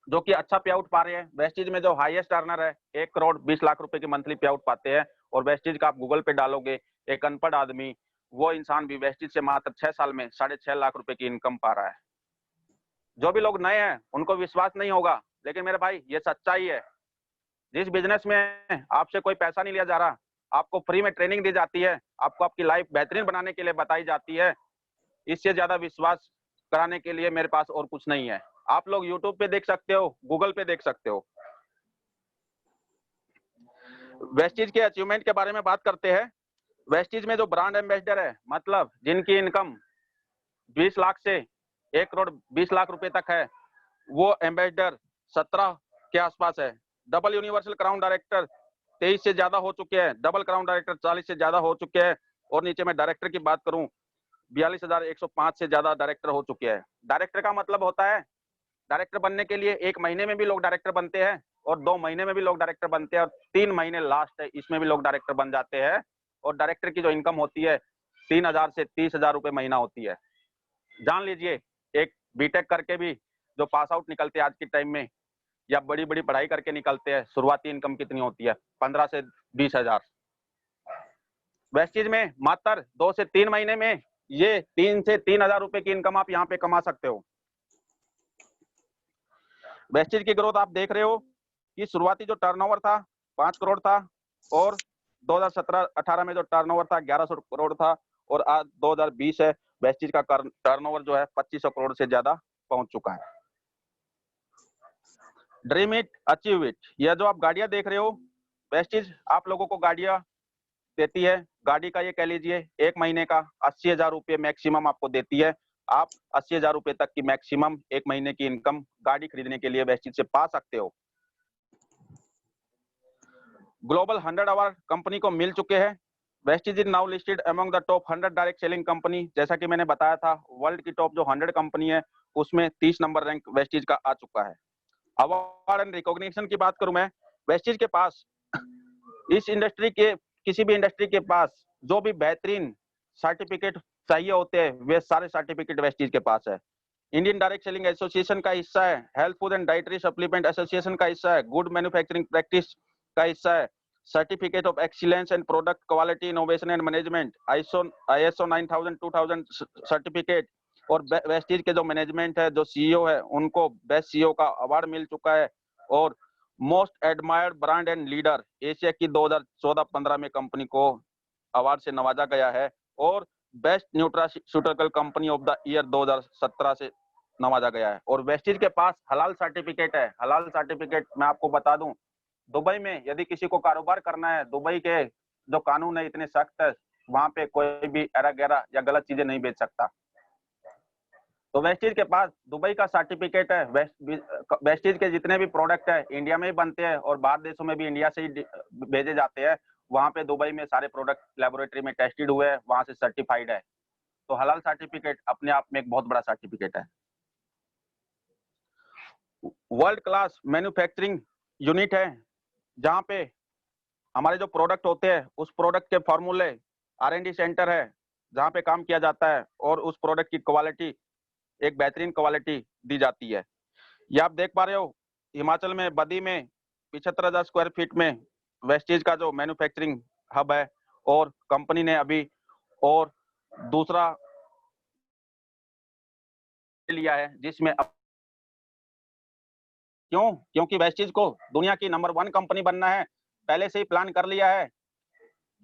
जो कि अच्छा पे आउट पा रहे हैं। वेस्टीज में जो हाईएस्ट अर्नर है 1 करोड़ 20 लाख रुपए की मंथली पे आउट पाते हैं। और वेस्टीज का आप गूगल पे डालोगे, एक अनपढ़ आदमी, वो इंसान भी वेस्टीज से मात्र 6 साल में 6.5 लाख रुपए की इनकम पा रहा है। जो भी लोग नए हैं उनको विश्वास नहीं होगा, लेकिन मेरे भाई ये सच्चाई है। जिस बिजनेस में आपसे कोई पैसा नहीं लिया जा रहा, आपको फ्री में ट्रेनिंग दी जाती है, आपको आपकी लाइफ बेहतरीन बनाने के लिए बताई जाती है, इससे ज्यादा विश्वास कराने के लिए मेरे पास और कुछ नहीं है। आप लोग यूट्यूब पे देख सकते हो, गूगल पे देख सकते हो। वेस्टीज के अचीवमेंट के बारे में बात करते हैं। वेस्टीज में जो ब्रांड एम्बेसडर है, मतलब जिनकी इनकम 20 लाख से 1 करोड़ 20 लाख रुपए तक है, वो एम्बेसडर 17 के आसपास है। डबल यूनिवर्सल क्राउन डायरेक्टर 23 से ज्यादा हो चुके हैं, डबल क्राउन डायरेक्टर 40 से ज्यादा हो चुके हैं। और नीचे में डायरेक्टर की बात करूं, 42,105 से ज्यादा डायरेक्टर हो चुके हैं। डायरेक्टर का मतलब होता है, डायरेक्टर बनने के लिए 1 महीने में भी लोग डायरेक्टर बनते हैं, और 2 महीने में भी लोग डायरेक्टर बनते हैं, और 3 महीने लास्ट है, इसमें भी लोग डायरेक्टर बन जाते हैं। और डायरेक्टर की जो इनकम होती है 3,000 से 30,000 रुपए महीना होती है। जान लीजिए, एक बीटेक करके भी जो पास आउट निकलते हैं आज के टाइम में, या बड़ी बड़ी पढ़ाई करके निकलते हैं, शुरुआती इनकम कितनी होती है? 15 से 20,000। वेस्टीज में मात्र 2 से 3 महीने में ये 3 से 3,000 रुपए की इनकम आप यहाँ पे कमा सकते हो। वेस्टीज की ग्रोथ आप देख रहे हो कि शुरुआती जो टर्नओवर था 5 करोड़ था, और 2017-18 में जो टर्नओवर था 1100 करोड़ था, और आज 2020 है, वेस्टीज का टर्नओवर जो है 2500 करोड़ से ज्यादा पहुंच चुका है। Dream it, achieve it. यह जो आप गाड़ियां देख रहे हो, वेस्टीज आप लोगों को गाड़ियां देती है। गाड़ी का ये कह लीजिए 1 महीने का 80,000 रुपये मैक्सिमम आपको देती है। आप 80,000 रुपये तक की मैक्सिमम 1 महीने की इनकम गाड़ी खरीदने के लिए वेस्टीज से पा सकते हो। ग्लोबल 100 अवार्ड कंपनी को मिल चुके हैं। Vestige is now listed among the top 100 direct selling company. जैसा कि मैंने बताया था, वर्ल्ड की टॉप जो 100 कंपनी है उसमें 30 नंबर रैंक वेस्टीज का आ चुका है। अवार्ड एंड रिकॉग्निशन की बात करूं मैं, वेस्टीज के पास इस इंडस्ट्री के किसी भी इंडस्ट्री के पास जो भी बेहतरीन सर्टिफिकेट चाहिए होते हैं, वे सारे सर्टिफिकेट वेस्टीज के पास है। इंडियन डायरेक्ट सेलिंग एसोसिएशन का हिस्सा है, health food and dietary supplement association का हिस्सा है, गुड मैन्युफैक्चरिंग प्रैक्टिस का हिस्सा है, certificate of excellence and product quality innovation and management ISO 9000 2000 certificate. और वेस्टीज के जो मैनेजमेंट है, जो सीईओ है, उनको बेस्ट सीईओ का अवार्ड मिल चुका है। और most admired brand and leader Asia की 2014-15 में कंपनी को अवार्ड से नवाजा गया है। और best nutraceutical company of the year 2017 से नवाजा गया है। और वेस्टीज के पास हलाल सर्टिफिकेट है। हलाल सर्टिफिकेट मैं आपको बता दूं, दुबई में यदि किसी को कारोबार करना है, दुबई के जो कानून है इतने सख्त है, वहां पे कोई भी एरा गैरा या गलत चीजें नहीं बेच सकता। तो वेस्टीज के पास दुबई का सर्टिफिकेट है। वेस्टीज के जितने भी प्रोडक्ट है इंडिया में ही बनते हैं, और बाहर देशों में भी इंडिया से ही भेजे जाते हैं। वहां पे दुबई में सारे प्रोडक्ट लेबोरेटरी में टेस्टेड हुए हैं, वहां से सर्टिफाइड है। तो हलाल सर्टिफिकेट अपने आप में एक बहुत बड़ा सर्टिफिकेट है। वर्ल्ड क्लास मैन्युफैक्चरिंग यूनिट है, जहां पे हमारे जो प्रोडक्ट होते हैं उस प्रोडक्ट के फॉर्मूले R&D सेंटर है, जहां पे काम किया जाता है, और उस प्रोडक्ट की क्वालिटी एक बेहतरीन क्वालिटी दी जाती है। ये आप देख पा रहे हो, हिमाचल में बद्दी में 75,000 स्क्वायर फीट में वेस्टीज का जो मैन्युफैक्चरिंग हब है, और कंपनी ने अभी और दूसरा लिया है, जिसमें क्योंकि वेस्टीज को दुनिया की नंबर 1 कंपनी बनना है। पहले से ही प्लान कर लिया है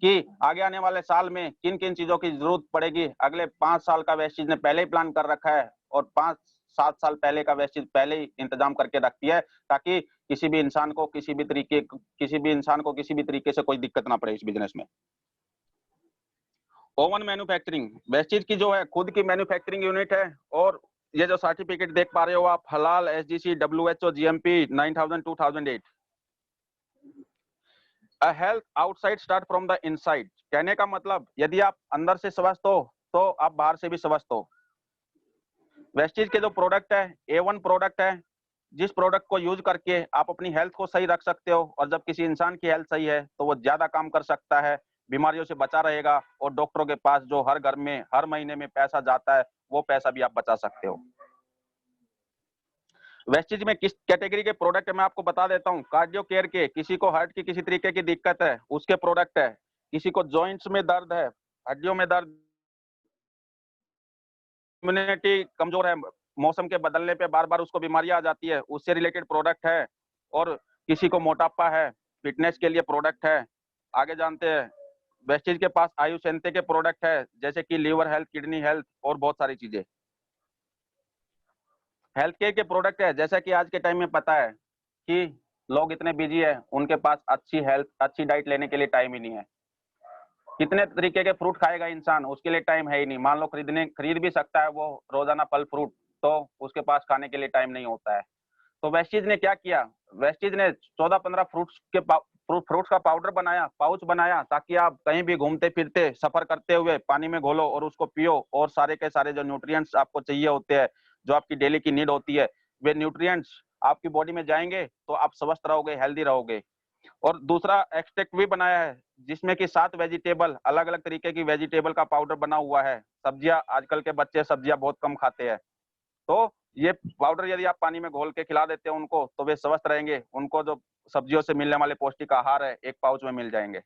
कि आगे आने वाले साल में किन किन चीजों की जरूरत पड़ेगी। अगले 5 साल का वेस्टीज ने पहले ही प्लान कर रखा है, और 5 7 साल पहले का वेस्टेज पहले ही इंतजाम करके रखती है, ताकि किसी भी इंसान को किसी भी तरीके से कोई दिक्कत ना पड़े इस बिजनेस में। ओवन मैन्युफैक्चरिंग, वेस्टेज की जो है खुद की मैन्युफैक्चरिंग यूनिट है, और ये जो सर्टिफिकेट देख पा रहे हो आप, हलाल, SGC, WHO, GMP 9000 2008। A health outside start from the inside, कहने का मतलब यदि आप अंदर से स्वस्थ हो तो आप बाहर से भी स्वस्थ हो। वेस्टेज के जो प्रोडक्ट है A1 प्रोडक्ट है, जिस प्रोडक्ट को यूज करके आप अपनी हेल्थ को सही रख सकते हो, और जब किसी इंसान की हेल्थ सही है तो वो ज्यादा काम कर सकता है, बीमारियों से बचा रहेगा, और डॉक्टरों के पास जो हर घर में हर महीने में पैसा जाता है वो पैसा भी आप बचा सकते हो। वेस्टेज में किस कैटेगरी के प्रोडक्ट है मैं आपको बता देता हूँ। कार्डियो केयर के, किसी को हार्ट की किसी तरीके की दिक्कत है उसके प्रोडक्ट है, किसी को जॉइंट्स में दर्द है, हड्डियों में दर्द, इम्यूनिटी कमजोर है, मौसम के बदलने पे बार बार उसको बीमारियां आ जाती है, उससे रिलेटेड प्रोडक्ट है, और किसी को मोटापा है, फिटनेस के लिए प्रोडक्ट है। आगे जानते हैं, वेस्टेज के पास आयुष एंते के प्रोडक्ट है, जैसे कि लीवर हेल्थ, किडनी हेल्थ और बहुत सारी चीजें। हेल्थ केयर के प्रोडक्ट है, जैसा कि आज के टाइम में पता है कि लोग इतने बिजी है, उनके पास अच्छी हेल्थ अच्छी डाइट लेने के लिए टाइम ही नहीं है। कितने तरीके के फ्रूट खाएगा इंसान, उसके लिए टाइम है ही नहीं। मान लो खरीद भी सकता है वो रोजाना फल फ्रूट, तो उसके पास खाने के लिए टाइम नहीं होता है। तो वेस्टीज ने क्या किया, वेस्टीज ने 14-15 फ्रूट्स का पाउडर बनाया, पाउच बनाया, ताकि आप कहीं भी घूमते फिरते सफर करते हुए पानी में घोलो और उसको पियो, और सारे के सारे जो न्यूट्रिएंट्स आपको चाहिए होते हैं, जो आपकी डेली की नीड होती है, वे न्यूट्रिएंट्स आपकी बॉडी में जाएंगे तो आप स्वस्थ रहोगे, हेल्दी रहोगे। और दूसरा एक्सट्रैक्ट भी बनाया है, जिसमें कि 7 वेजिटेबल, अलग अलग तरीके की वेजिटेबल का पाउडर बना हुआ है। सब्जियां, आजकल के बच्चे सब्जियां बहुत कम खाते हैं, तो ये पाउडर यदि आप पानी में घोल के खिला देते हैं उनको, तो वे स्वस्थ रहेंगे, उनको जो सब्जियों से मिलने वाले पौष्टिक आहार है एक पाउच में मिल जाएंगे।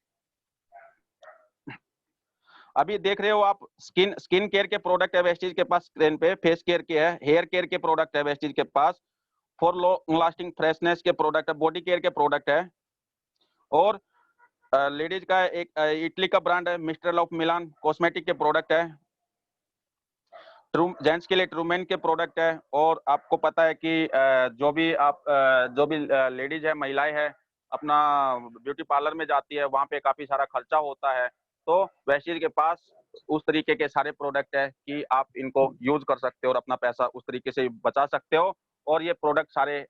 अभी देख रहे हो आप, स्किन केयर के प्रोडक्ट है वेस्टीज के पास स्क्रीन पे, फेस केयर के है, हेयर केयर के प्रोडक्ट है वेस्टीज के पास, फॉर लॉन्ग लास्टिंग फ्रेशनेस के प्रोडक्ट है, बॉडी केयर के प्रोडक्ट है, और लेडीज का एक इटली का ब्रांड है मिस्टर ऑफ मिलान, कॉस्मेटिक के प्रोडक्ट है। जेंट्स के लिए ट्रूमेन के प्रोडक्ट है। और आपको पता है कि जो भी लेडीज है, महिलाएं हैं, अपना ब्यूटी पार्लर में जाती है, वहां पे काफी सारा खर्चा होता है, तो वेस्टीज के पास उस तरीके के सारे प्रोडक्ट है कि आप इनको यूज कर सकते हो और अपना पैसा उस तरीके से बचा सकते हो। और ये प्रोडक्ट सारे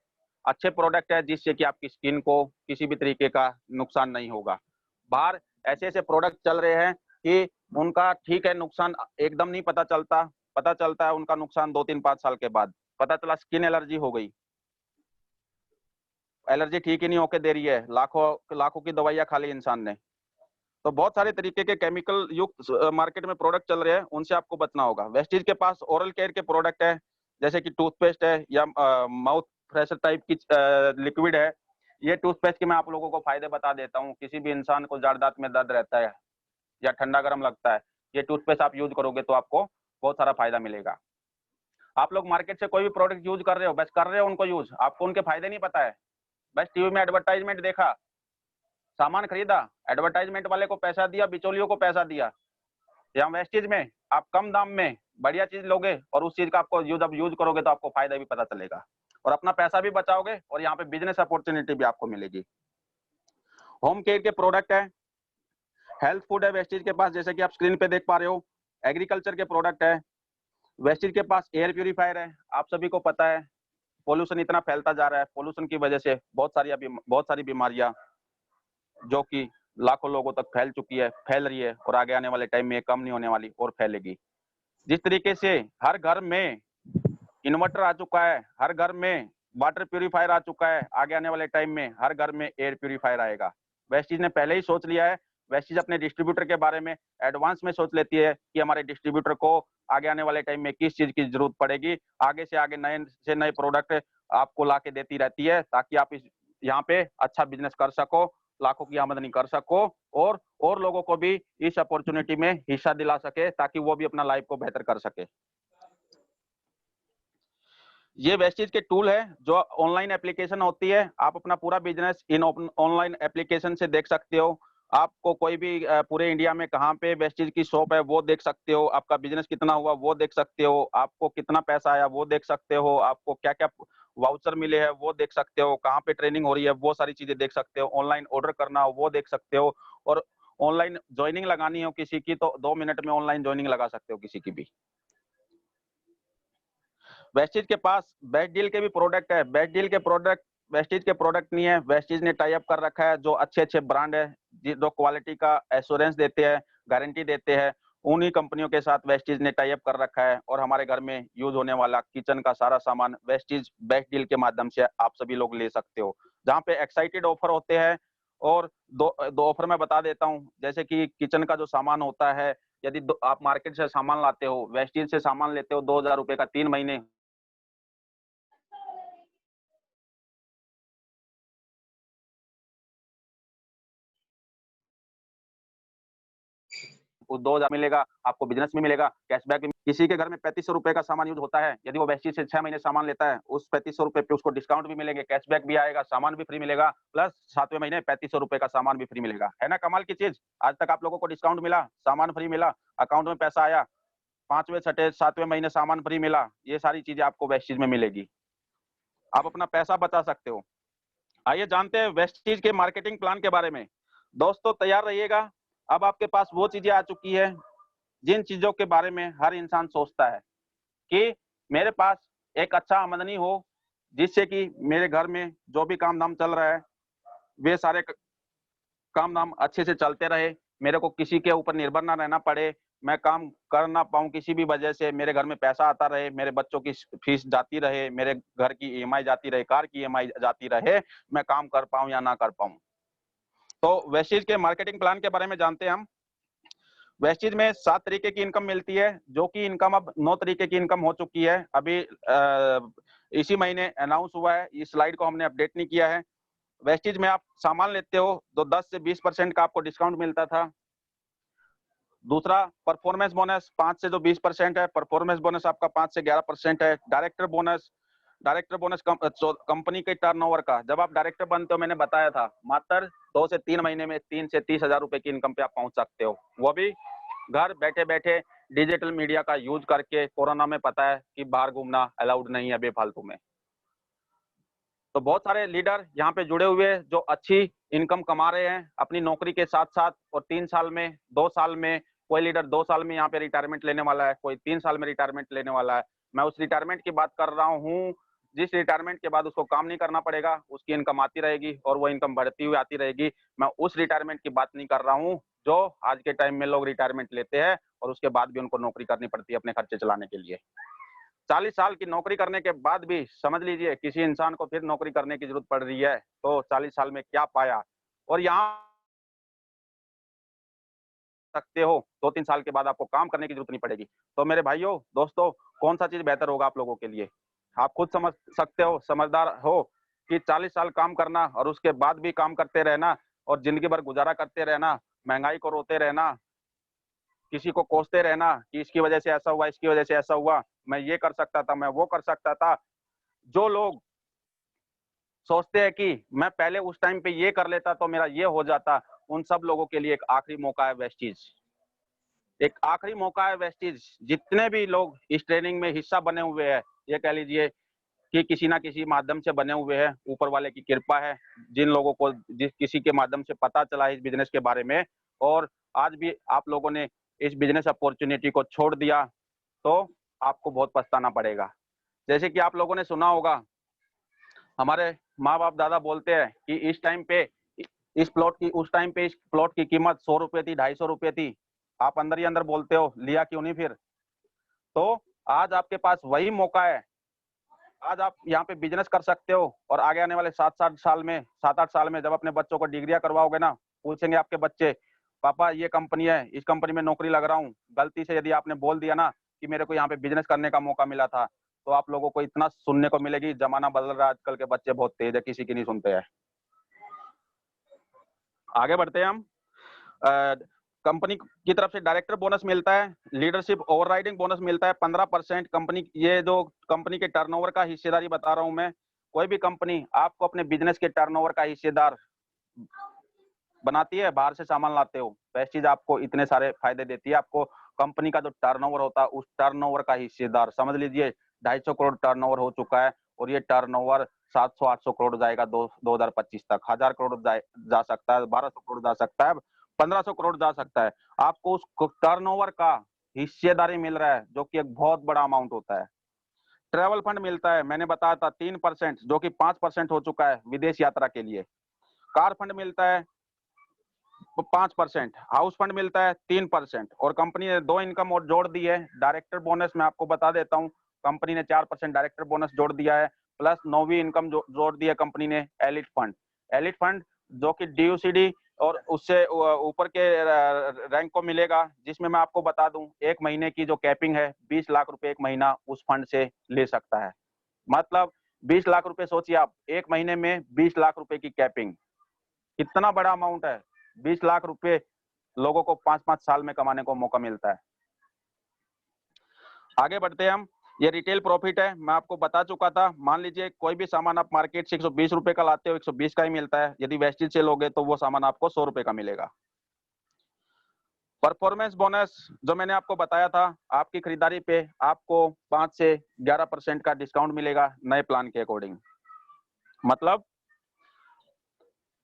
अच्छे प्रोडक्ट है, जिससे कि आपकी स्किन को किसी भी तरीके का नुकसान नहीं होगा। बाहर ऐसे ऐसे प्रोडक्ट चल रहे हैं कि उनका ठीक है नुकसान एकदम नहीं पता चलता है उनका नुकसान 2-3-5 साल के बाद। पता चला स्किन एलर्जी हो गई, एलर्जी ठीक ही नहीं होके दे रही है, लाखों की दवाइयां खा ली इंसान ने। तो बहुत सारे तरीके के केमिकल युक्त मार्केट में प्रोडक्ट चल रहे हैं, उनसे आपको बचना होगा। वेस्टीज के पास ओरल केयर के प्रोडक्ट है, जैसे कि टूथपेस्ट है या माउथ फ्रेशर टाइप की लिक्विड है। ये टूथपेस्ट के मैं आप लोगों को फायदे बता देता हूँ। किसी भी इंसान को जाड़ दांत में दर्द रहता है या ठंडा गर्म लगता है, ये टूथपेस्ट आप यूज करोगे तो आपको बहुत सारा फायदा मिलेगा। आप लोग मार्केट से कोई भी प्रोडक्ट यूज कर रहे हो, बस कर रहे हो उनको यूज, आपको उनके फायदे नहीं पता है। बस टीवी में एडवर्टाइजमेंट देखा, सामान खरीदा, एडवर्टाइजमेंट वाले को पैसा दिया, बिचौलियों को पैसा दिया। यहाँ वेस्टेज में आप कम दाम में बढ़िया चीज लोगे, और उस चीज का आपको यूज करोगे तो आपको फायदा भी पता चलेगा, और अपना पैसा भी बचाओगे, और यहाँ पे बिजनेस अपॉर्चुनिटी भी आपको मिलेगी। होम केयर के प्रोडक्ट है, हेल्थ फूड है वेस्टेज के पास, जैसे कि आप स्क्रीन पे देख पा रहे हो। एग्रीकल्चर के प्रोडक्ट है, वेस्टेज के पास एयर प्यूरिफायर है। आप सभी को पता है पोल्यूशन इतना फैलता जा रहा है, पोल्यूशन की वजह से बहुत सारी बीमारियां जो कि लाखों लोगों तक फैल रही है, और आगे आने वाले टाइम में कम नहीं होने वाली और फैलेगी। जिस तरीके से हर घर में इन्वर्टर आ चुका है, हर घर में वाटर प्यूरिफायर आ चुका है, आगे आने वाले टाइम में हर घर में एयर प्यूरिफायर आएगा। वेस्टीज ने पहले ही सोच लिया है। वेस्टीज अपने डिस्ट्रीब्यूटर के बारे में एडवांस में सोच लेती है कि हमारे डिस्ट्रीब्यूटर को आगे आने वाले टाइम में किस चीज की जरूरत पड़ेगी। आगे से आगे नए से नए प्रोडक्ट आपको ला के देती रहती है, ताकि आप यहाँ पे अच्छा बिजनेस कर सको, लाखों की आमदनी कर सको, और लोगों को भी इस अपॉर्चुनिटी में हिस्सा दिला सके, ताकि वो भी अपना लाइफ को बेहतर कर सके। ये वेस्टीज के टूल है, जो ऑनलाइन एप्लीकेशन होती है। आप अपना पूरा बिजनेस इन ऑनलाइन एप्लीकेशन से देख सकते हो। आपको कोई भी पूरे इंडिया में कहाँ पे वेस्टीज की शॉप है वो देख सकते हो, आपका बिजनेस कितना हुआ वो देख सकते हो, आपको कितना पैसा आया वो देख सकते हो, आपको क्या क्या वाउचर मिले हैं वो देख सकते हो, कहाँ पे ट्रेनिंग हो रही है वो सारी चीजें देख सकते हो, ऑनलाइन ऑर्डर करना हो वो देख सकते हो, और ऑनलाइन ज्वाइनिंग लगानी हो किसी की तो 2 मिनट में ऑनलाइन ज्वाइनिंग लगा सकते हो किसी की भी। वेस्टीज के पास बेस्ट डील के भी प्रोडक्ट है। बेस्ट डील के प्रोडक्ट वेस्टीज के प्रोडक्ट नहीं है, वेस्टीज ने टाई अप कर रखा है जो अच्छे अच्छे ब्रांड है जो क्वालिटी का एश्योरेंस देते हैं, गारंटी देते हैं, उन्हीं कंपनियों के साथ वेस्टीज ने टाई अप कर रखा है। और हमारे घर में यूज होने वाला किचन का सारा सामान वेस्टीज बेस्ट डील के माध्यम से आप सभी लोग ले सकते हो, जहाँ पे एक्साइटेड ऑफर होते हैं। और दो दो ऑफर मैं बता देता हूँ, जैसे कि किचन का जो सामान होता है, यदि आप मार्केट से सामान लाते हो, वेस्टीज से सामान लेते हो 2,000 रुपए का 3 महीने, वो 2,000 मिलेगा, आपको बिजनेस में मिलेगा, कैशबैक भी। किसी के घर में 3500 रुपए का सामान यूज होता है, यदि वो वेस्टीज से 6 महीने सामान लेता है, उस 3500 रुपए पे उसको डिस्काउंट भी मिलेंगे, कैशबैक भी आएगा, सामान भी फ्री मिलेगा, प्लस 7वें महीने 3500 रुपए का सामान भी फ्री मिलेगा। है ना कमाल की चीज? आज तक आप लोगों को डिस्काउंट मिला, सामान फ्री मिला, अकाउंट में पैसा आया, 5वें, 6ठे, 7वें महीने सामान फ्री मिला, ये सारी चीजें आपको वेस्टीज में मिलेगी। आप अपना पैसा बचा सकते हो। आइए जानते हैं वेस्टीज के मार्केटिंग प्लान के बारे में। दोस्तों तैयार रहिएगा, अब आपके पास वो चीजें आ चुकी है जिन चीजों के बारे में हर इंसान सोचता है कि मेरे पास एक अच्छा आमदनी हो, जिससे कि मेरे घर में जो भी काम धाम चल रहा है वे सारे काम धाम अच्छे से चलते रहे, मेरे को किसी के ऊपर निर्भर ना रहना पड़े, मैं काम कर ना पाऊं किसी भी वजह से, मेरे घर में पैसा आता रहे, मेरे बच्चों की फीस जाती रहे, मेरे घर की ईएमआई जाती रहे, कार की ईएमआई जाती रहे, मैं काम कर पाऊं या ना कर पाऊं। तो वेस्टीज के मार्केटिंग प्लान के बारे में जानते हैं हम। वेस्टीज में 7 तरीके की इनकम मिलती है, जो कि इनकम अब 9 तरीके की इनकम हो चुकी है। अभी इसी महीने अनाउंस हुआ है, इस स्लाइड को हमने अपडेट नहीं किया है। वेस्टीज में आप सामान लेते हो तो 10 से 20% का आपको डिस्काउंट मिलता था। दूसरा, परफॉर्मेंस बोनस 5 से जो 20% है, परफॉर्मेंस बोनस आपका 5 से 11% है। डायरेक्टर बोनस कंपनी के टर्नओवर का, जब आप डायरेक्टर बनते हो, मैंने बताया था, मात्र 2 से 3 महीने में 3 से 30,000 रुपए की इनकम पे आप पहुंच सकते हो, वो भी घर बैठे बैठे डिजिटल मीडिया का यूज करके। कोरोना में पता है कि बाहर घूमना अलाउड नहीं है बेफालतू में। तो बहुत सारे लीडर यहाँ पे जुड़े हुए हैं जो अच्छी इनकम कमा रहे हैं अपनी नौकरी के साथ साथ। और 3 साल में, 2 साल में, कोई लीडर 2 साल में यहाँ पे रिटायरमेंट लेने वाला है, कोई 3 साल में रिटायरमेंट लेने वाला है। मैं उस रिटायरमेंट की बात कर रहा हूँ जिस रिटायरमेंट के बाद उसको काम नहीं करना पड़ेगा, उसकी इनकम आती रहेगी और वो इनकम बढ़ती हुई आती रहेगी। मैं उस रिटायरमेंट की बात नहीं कर रहा हूँ जो आज के टाइम में लोग रिटायरमेंट लेते हैं और उसके बाद भी उनको नौकरी करनी पड़ती है अपने खर्चे चलाने के लिए। 40 साल की नौकरी करने के बाद भी समझ लीजिए किसी इंसान को फिर नौकरी करने की जरूरत पड़ रही है, तो 40 साल में क्या पाया। और यहाँ सकते हो 2-3 साल के बाद आपको काम करने की जरूरत नहीं पड़ेगी। तो मेरे भाइयों दोस्तों, कौन सा चीज बेहतर होगा आप लोगों के लिए? आप खुद समझ सकते हो, समझदार हो कि 40 साल काम करना और उसके बाद भी काम करते रहना और जिंदगी भर गुजारा करते रहना, महंगाई को रोते रहना, किसी को कोसते रहना कि इसकी वजह से ऐसा हुआ, इसकी वजह से ऐसा हुआ, मैं ये कर सकता था, मैं वो कर सकता था। जो लोग सोचते हैं कि मैं पहले उस टाइम पे ये कर लेता तो मेरा ये हो जाता, उन सब लोगों के लिए एक आखिरी मौका है वेस्टीज। एक आखिरी मौका है वेस्टीज। जितने भी लोग इस ट्रेनिंग में हिस्सा बने हुए हैं, ये कह लीजिए कि किसी ना किसी माध्यम से बने हुए हैं, ऊपर वाले की कृपा है। जिन लोगों को जिस किसी के माध्यम से पता चला इस बिजनेस के बारे में और आज भी आप लोगों ने इस बिजनेस अपॉर्चुनिटी को छोड़ दिया, तो आपको बहुत पछताना पड़ेगा। जैसे कि आप लोगों ने सुना होगा, हमारे माँ बाप दादा बोलते हैं कि इस टाइम पे इस प्लॉट की उस टाइम पे इस प्लॉट की कीमत 100 रुपए थी, 250 रुपए थी। आप अंदर ही अंदर बोलते हो लिया क्यों नहीं फिर? तो आज आपके पास वही मौका है। आज आप यहाँ पे बिजनेस कर सकते हो और आगे आने वाले 7-8 साल में जब अपने बच्चों को डिग्रियां करवाओगे ना, पूछेंगे आपके बच्चे, पापा ये कंपनी है, इस कंपनी में नौकरी लग रहा हूँ। गलती से यदि आपने बोल दिया ना कि मेरे को यहाँ पे बिजनेस करने का मौका मिला था, तो आप लोगों को इतना सुनने को मिलेगी। जमाना बदल रहा है, आजकल के बच्चे बहुत तेज है, किसी की नहीं सुनते हैं। आगे बढ़ते हैं हम। कंपनी की तरफ से डायरेक्टर बोनस मिलता है, लीडरशिप ओवरराइडिंग बोनस मिलता है 15%। कंपनी, ये जो कंपनी के टर्नओवर का हिस्सेदारी बता रहा हूं मैं, कोई भी कंपनी आपको अपने बिजनेस के टर्नओवर का हिस्सेदार बनाती है, बाहर से सामान लाते हो, वेस्टेज आपको इतने सारे फायदे देती है। आपको कंपनी का जो टर्नओवर होता है उस टर्नओवर का हिस्सेदार समझ लीजिए। 250 करोड़ टर्नओवर हो चुका है और ये टर्नओवर 700-800 करोड़ जाएगा 2025 तक। 1000 करोड़ जा सकता है, 1200 करोड़ जा सकता है, 1500 करोड़ जा सकता है। आपको उस टर्नओवर का हिस्सेदारी मिल रहा है, जो कि एक बहुत बड़ा अमाउंट होता है। ट्रैवल फंड मिलता है, मैंने बताया था 3%, जो कि 5% हो चुका है विदेश यात्रा के लिए। कार फंड मिलता है 5%, हाउस फंड मिलता है 3%, और कंपनी ने 2 इनकम और जोड़ दी है। डायरेक्टर बोनस मैं आपको बता देता हूं, कंपनी ने 4% डायरेक्टर बोनस जोड़ दिया है, प्लस 9वीं इनकम जोड़ दी है कंपनी ने एलिट फंड। एलिट फंड जो कि DUCD और उससे ऊपर के रैंक को मिलेगा, जिसमें मैं आपको बता दूं 1 महीने की जो कैपिंग है 20 लाख रुपए 1 महीना उस फंड से ले सकता है। मतलब 20 लाख रुपए सोचिए आप, 1 महीने में 20 लाख रुपए की कैपिंग, कितना बड़ा अमाउंट है। 20 लाख रुपए लोगों को 5-5 साल में कमाने को मौका मिलता है। आगे बढ़ते हैं हम। ये रिटेल प्रॉफिट है, मैं आपको बता चुका था। मान लीजिए कोई भी सामान आप मार्केट से 120 रुपए का लाते हो, 120 का ही मिलता है। यदि वेस्टेज से लोगे तो वो सामान आपको 100 रुपए का मिलेगा। परफॉर्मेंस बोनस जो मैंने आपको बताया था, आपकी खरीदारी पे आपको 5 से 11% का डिस्काउंट मिलेगा नए प्लान के अकॉर्डिंग। मतलब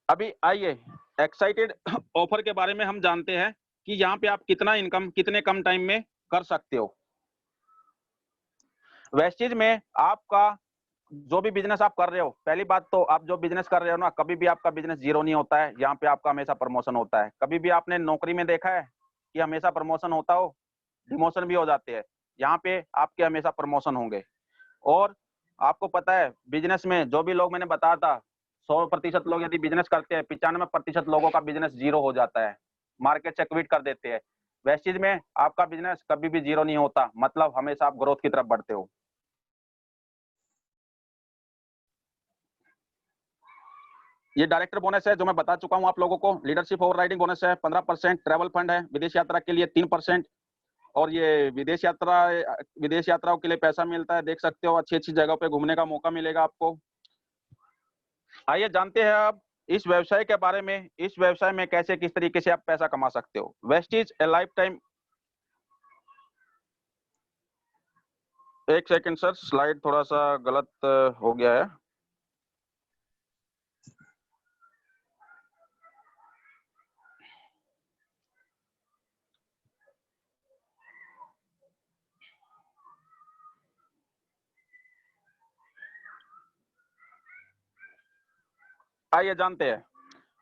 अभी आइए एक्साइटेड ऑफर के बारे में हम जानते हैं कि यहाँ पे आप कितना इनकम कितने कम टाइम में कर सकते हो। वेस्टेज में आपका जो भी बिजनेस आप कर रहे हो, पहली बात तो आप जो बिजनेस कर रहे हो ना, कभी भी आपका बिजनेस जीरो नहीं होता है। यहाँ पे आपका हमेशा प्रमोशन होता है। कभी भी आपने नौकरी में देखा है कि हमेशा प्रमोशन होता हो? डिमोशन भी हो जाते हैं। यहाँ पे आपके हमेशा प्रमोशन होंगे। और आपको पता है बिजनेस में जो भी लोग मैंने बताया था, 100% लोग यदि बिजनेस करते हैं, 95% लोगों का बिजनेस जीरो हो जाता है, मार्केट से क्विट कर देते हैं। वेस्टेज में आपका बिजनेस कभी भी जीरो नहीं होता, मतलब हमेशा आप ग्रोथ की तरफ बढ़ते हो। ये डायरेक्टर बोनस है जो मैं बता चुका हूं आप लोगों को। लीडरशिप ओवर राइडिंग बोनस है 15%। ट्रैवल फंड है विदेश यात्रा के लिए 3%। और ये विदेश यात्राओं के लिए पैसा मिलता है, देख सकते हो। अच्छी अच्छी जगह पे घूमने का मौका मिलेगा आपको। आइए जानते हैं अब इस व्यवसाय के बारे में। इस व्यवसाय में कैसे किस तरीके से आप पैसा कमा सकते हो। वेस्टेज ए लाइफ टाइम, एक सेकंड सर, स्लाइड थोड़ा सा गलत हो गया है। आइए जानते हैं।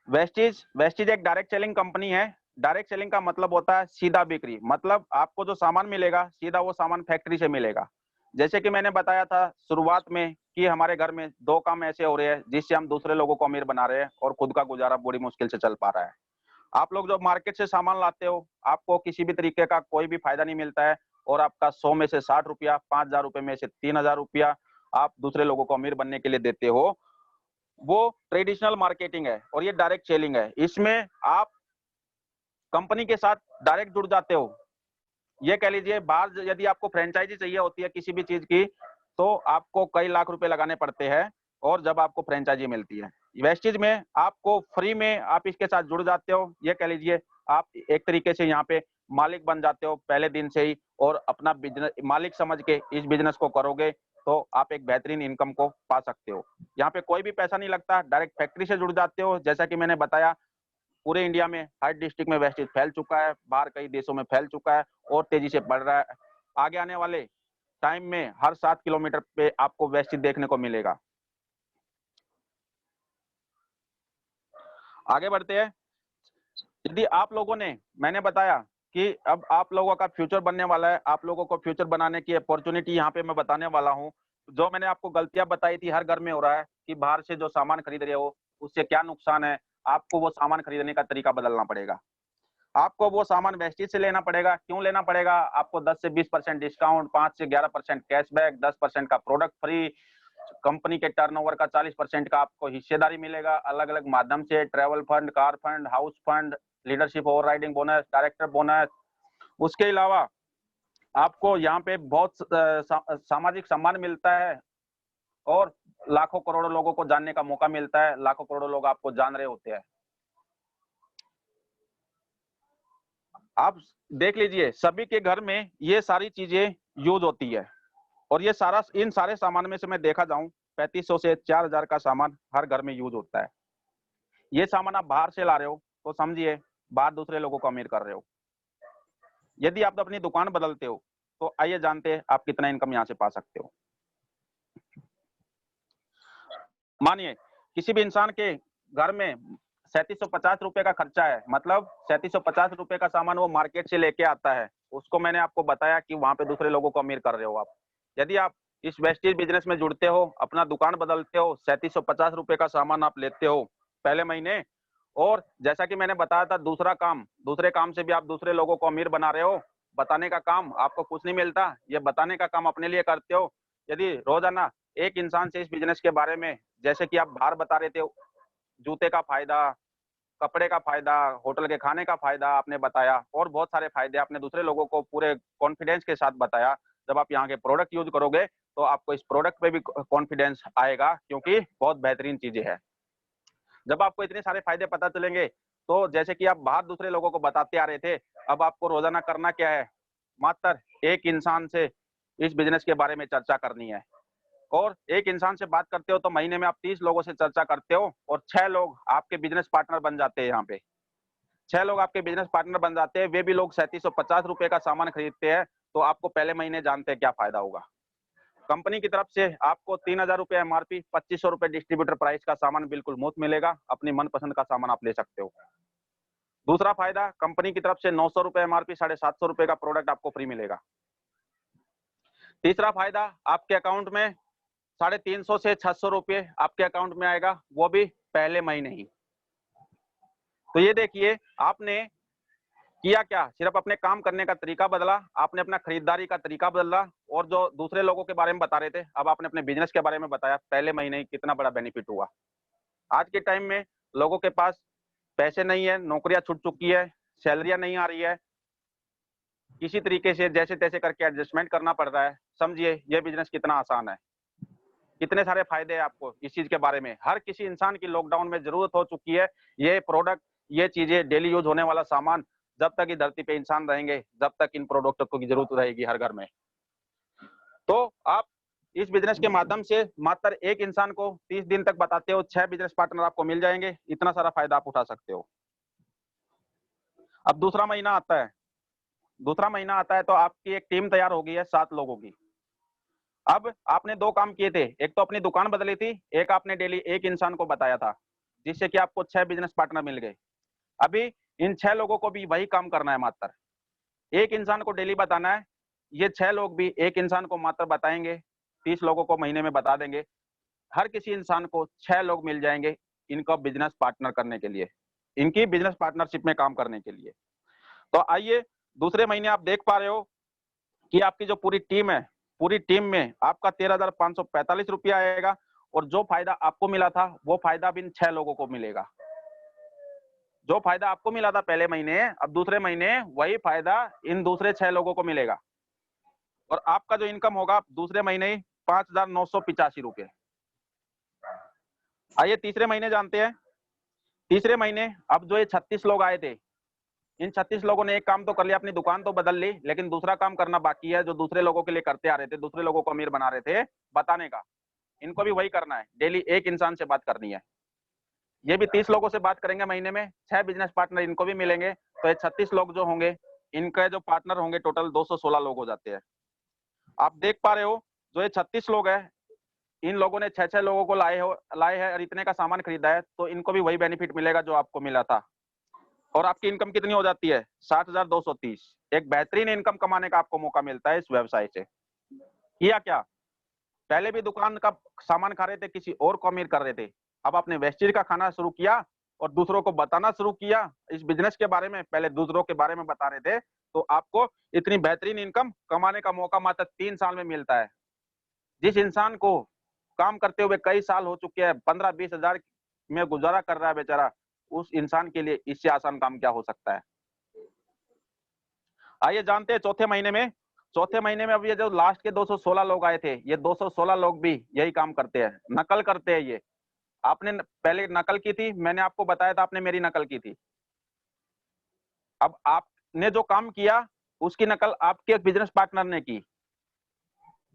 वेस्टेज एक डायरेक्ट सेलिंग कंपनी है। डायरेक्ट सेलिंग का मतलब होता है सीधा बिक्री। मतलब आपको जो सामान मिलेगा सीधा वो सामान फैक्ट्री से मिलेगा। जैसे कि मैंने बताया था शुरुआत में कि हमारे घर में 2 काम ऐसे हो रहे हैं जिससे हम दूसरे लोगों को अमीर बना रहे हैं और खुद का गुजारा बड़ी मुश्किल से चल पा रहा है। आप लोग जो मार्केट से सामान लाते हो, आपको किसी भी तरीके का कोई भी फायदा नहीं मिलता है, और आपका 100 में से 60 रुपया, 5000 रुपए में से 3000 रुपया आप दूसरे लोगों को अमीर बनने के लिए देते हो। वो ट्रेडिशनल मार्केटिंग है और ये डायरेक्ट सेलिंग है। इसमें आप कंपनी के साथ डायरेक्ट जुड़ जाते हो। ये कह लीजिए बाहर यदि आपको फ्रेंचाइजी चाहिए होती है किसी भी चीज की, तो आपको कई लाख रुपए लगाने पड़ते हैं, और जब आपको फ्रेंचाइजी मिलती है। वेस्टेज में आपको फ्री में आप इसके साथ जुड़ जाते हो। ये कह लीजिए आप एक तरीके से यहाँ पे मालिक बन जाते हो पहले दिन से ही, और अपना बिजनेस मालिक समझ के इस बिजनेस को करोगे तो आप एक बेहतरीन इनकम को पा सकते हो। यहाँ पे कोई भी पैसा नहीं लगता, डायरेक्ट फैक्ट्री से जुड़ जाते हो। जैसा कि मैंने बताया पूरे इंडिया में हर डिस्ट्रिक्ट में वेस्टेज फैल चुका है, बाहर कई देशों में फैल चुका है और तेजी से बढ़ रहा है। आगे आने वाले टाइम में हर 7 किलोमीटर पे आपको वेस्टेज देखने को मिलेगा। आगे बढ़ते हैं। यदि आप लोगों ने, मैंने बताया कि अब आप लोगों का फ्यूचर बनने वाला है, आप लोगों को फ्यूचर बनाने की अपॉर्चुनिटी यहाँ पे मैं बताने वाला हूँ। जो मैंने आपको गलतियां बताई थी हर घर में हो रहा है कि बाहर से जो सामान खरीद रहे हो उससे क्या नुकसान है, आपको वो सामान खरीदने का तरीका बदलना पड़ेगा। आपको वो सामान वेस्टेज से लेना पड़ेगा। क्यों लेना पड़ेगा? आपको 10 से 20% डिस्काउंट, 5 से 11% कैशबैक, 10% का प्रोडक्ट फ्री, कंपनी के टर्नओवर का 40% का आपको हिस्सेदारी मिलेगा अलग अलग माध्यम से। Travel fund, car fund, house fund, leadership overriding bonus, director bonus. उसके अलावा आपको यहाँ पे बहुत सामाजिक सम्मान मिलता है, और लाखों करोड़ों लोगों को जानने का मौका मिलता है। लाखों करोड़ों लोग आपको जान रहे होते हैं। आप देख लीजिए, सभी के घर में ये सारी चीजें यूज होती है, और ये सारा इन सारे सामान में से मैं देखा जाऊं 3500 से 4000 का सामान हर घर में यूज होता है। ये सामान आप बाहर से ला रहे हो तो समझिए बाहर दूसरे लोगों को अमीर कर रहे हो। यदि आप अपनी दुकान बदलते हो तो आइए जानते हैं आप कितना इनकम यहाँ से पा सकते हो। मानिए किसी भी इंसान के घर में 3750 रुपए का खर्चा है, मतलब 3750 रुपए का सामान वो मार्केट से लेके आता है। उसको मैंने आपको बताया कि वहां पे दूसरे लोगों को अमीर कर रहे हो आप। यदि आप इस वेस्टेज बिजनेस में जुड़ते हो, अपना दुकान बदलते हो, 3750 रुपए का सामान आप लेते हो पहले महीने, और जैसा कि मैंने बताया था दूसरे काम से भी आप दूसरे लोगों को अमीर बना रहे हो। बताने का काम आपको कुछ नहीं मिलता, ये बताने का काम अपने लिए करते हो। यदि रोजाना एक इंसान से इस बिजनेस के बारे में, जैसे कि आप बाहर बता रहे थे, जूते का फायदा, कपड़े का फायदा, होटल के खाने का फायदा आपने बताया, और बहुत सारे फायदे आपने दूसरे लोगों को पूरे कॉन्फिडेंस के साथ बताया। जब आप यहाँ के प्रोडक्ट यूज करोगे तो आपको इस प्रोडक्ट पे भी कॉन्फिडेंस आएगा, क्योंकि बहुत बेहतरीन चीजें हैं। जब आपको इतने सारे फायदे पता चलेंगे तो जैसे कि आप बाहर दूसरे लोगों को बताते आ रहे थे, अब आपको रोजाना करना क्या है, मात्र एक इंसान से इस बिजनेस के बारे में चर्चा करनी है। और एक इंसान से बात करते हो तो महीने में आप 30 लोगों से चर्चा करते हो, और 6 लोग आपके बिजनेस पार्टनर बन जाते हैं। यहाँ पे 6 लोग आपके बिजनेस पार्टनर बन जाते हैं, वे भी लोग 3750 रुपए का सामान खरीदते हैं। तो आपको पहले महीने जानते हैं क्या फायदा होगा। कंपनी की तरफ से आपको 3000 रुपए एमआरपी, 2500 रुपए डिस्ट्रीब्यूटर प्राइस का सामान बिल्कुल मुफ्त मिलेगा। अपनी मनपसंद का सामान आप ले सकते हो। दूसरा फायदा, कंपनी की तरफ से 900 रुपए एमआरपी, 750 रुपए का प्रोडक्ट आपको फ्री मिलेगा। तीसरा फायदा, आपके अकाउंट में 350 से 600 रुपए आपके अकाउंट में आएगा, वो भी पहले महीने ही। तो ये देखिए आपने किया क्या, सिर्फ अपने काम करने का तरीका बदला, आपने अपना खरीदारी का तरीका बदला, और जो दूसरे लोगों के बारे में बता रहे थे अब आपने अपने बिजनेस के बारे में बताया। पहले महीने ही कितना बड़ा बेनिफिट हुआ। आज के टाइम में लोगों के पास पैसे नहीं है, नौकरियां छूट चुकी है, सैलरियां नहीं आ रही है, किसी तरीके से जैसे तैसे करके एडजस्टमेंट करना पड़ रहा है। समझिए ये बिजनेस कितना आसान है, कितने सारे फायदे हैं आपको इस चीज के बारे में। हर किसी इंसान की लॉकडाउन में जरूरत हो चुकी है ये प्रोडक्ट, ये चीजें, डेली यूज होने वाला सामान। जब तक इस धरती पे इंसान रहेंगे जब तक इन प्रोडक्टों की जरूरत रहेगी हर घर में। तो आप इस बिजनेस के माध्यम से मात्र एक इंसान को 30 दिन तक बताते हो, 6 बिजनेस पार्टनर आपको मिल जाएंगे। इतना सारा फायदा आप उठा सकते हो। अब दूसरा महीना आता है। दूसरा महीना आता है तो आपकी एक टीम तैयार हो गई है 7 लोगों की। अब आपने 2 काम किए थे, एक तो अपनी दुकान बदली थी, एक आपने डेली एक इंसान को बताया था, जिससे कि आपको 6 बिजनेस पार्टनर मिल गए। अभी इन 6 लोगों को भी वही काम करना है, मात्र एक इंसान को डेली बताना है। ये 6 लोग भी एक इंसान को मात्र बताएंगे, 30 लोगों को महीने में बता देंगे। हर किसी इंसान को 6 लोग मिल जाएंगे इनको बिजनेस पार्टनर करने के लिए, इनकी बिजनेस पार्टनरशिप में काम करने के लिए। तो आइए दूसरे महीने आप देख पा रहे हो कि आपकी जो पूरी टीम है, पूरी टीम में आपका 13,545 रुपया आएगा, और जो फायदा आपको मिला था वो फायदा भी इन 6 लोगों को मिलेगा। जो फायदा आपको मिला था पहले महीने, अब दूसरे महीने वही फायदा इन दूसरे 6 लोगों को मिलेगा, और आपका जो इनकम होगा दूसरे महीने ही 5,985 रुपये। आइए तीसरे महीने जानते हैं। तीसरे महीने अब जो ये 36 लोग आए थे, इन 36 लोगों ने एक काम तो कर लिया, अपनी दुकान तो बदल ली, लेकिन दूसरा काम करना बाकी है जो दूसरे लोगों के लिए करते आ रहे थे, दूसरे लोगों को अमीर बना रहे थे बताने का। इनको भी वही करना है, डेली एक इंसान से बात करनी है। ये भी 30 लोगों से बात करेंगे महीने में, 6 बिजनेस पार्टनर इनको भी मिलेंगे। तो ये 36 लोग जो होंगे, इनके जो पार्टनर होंगे टोटल 216 लोग हो जाते हैं। आप देख पा रहे हो जो ये 36 लोग हैं, इन लोगों ने 6-6 लोगों को लाए हैं और इतने का सामान खरीदा है, तो इनको भी वही बेनिफिट मिलेगा जो आपको मिला था। और आपकी इनकम कितनी हो जाती है, 60,230। एक बेहतरीन इनकम कमाने का आपको मौका मिलता है इस व्यवसाय से। किया क्या, पहले भी दुकान का सामान खा रहे थे, किसी और को अमीर कर रहे थे। अब आपने वेस्टेज का खाना शुरू किया और दूसरों को बताना शुरू किया इस बिजनेस के बारे में। पहले दूसरों के बारे में बता रहे थे, तो आपको इतनी बेहतरीन इनकम कमाने का मौका मात्र 3 साल में मिलता है। जिस इंसान को काम करते हुए कई साल हो चुके हैं, 15-20 हजार में गुजारा कर रहा है बेचारा, उस इंसान के लिए इससे आसान काम क्या हो सकता है। आइए जानते हैं चौथे महीने में। चौथे महीने में अब ये जो लास्ट के 216 लोग आए थे, ये 216 लोग भी यही काम करते हैं, नकल करते हैं। ये आपने पहले नकल की थी, मैंने आपको बताया था, आपने मेरी नकल की थी। अब ने जो काम किया उसकी नकल आपके बिजनेस पार्टनर ने की।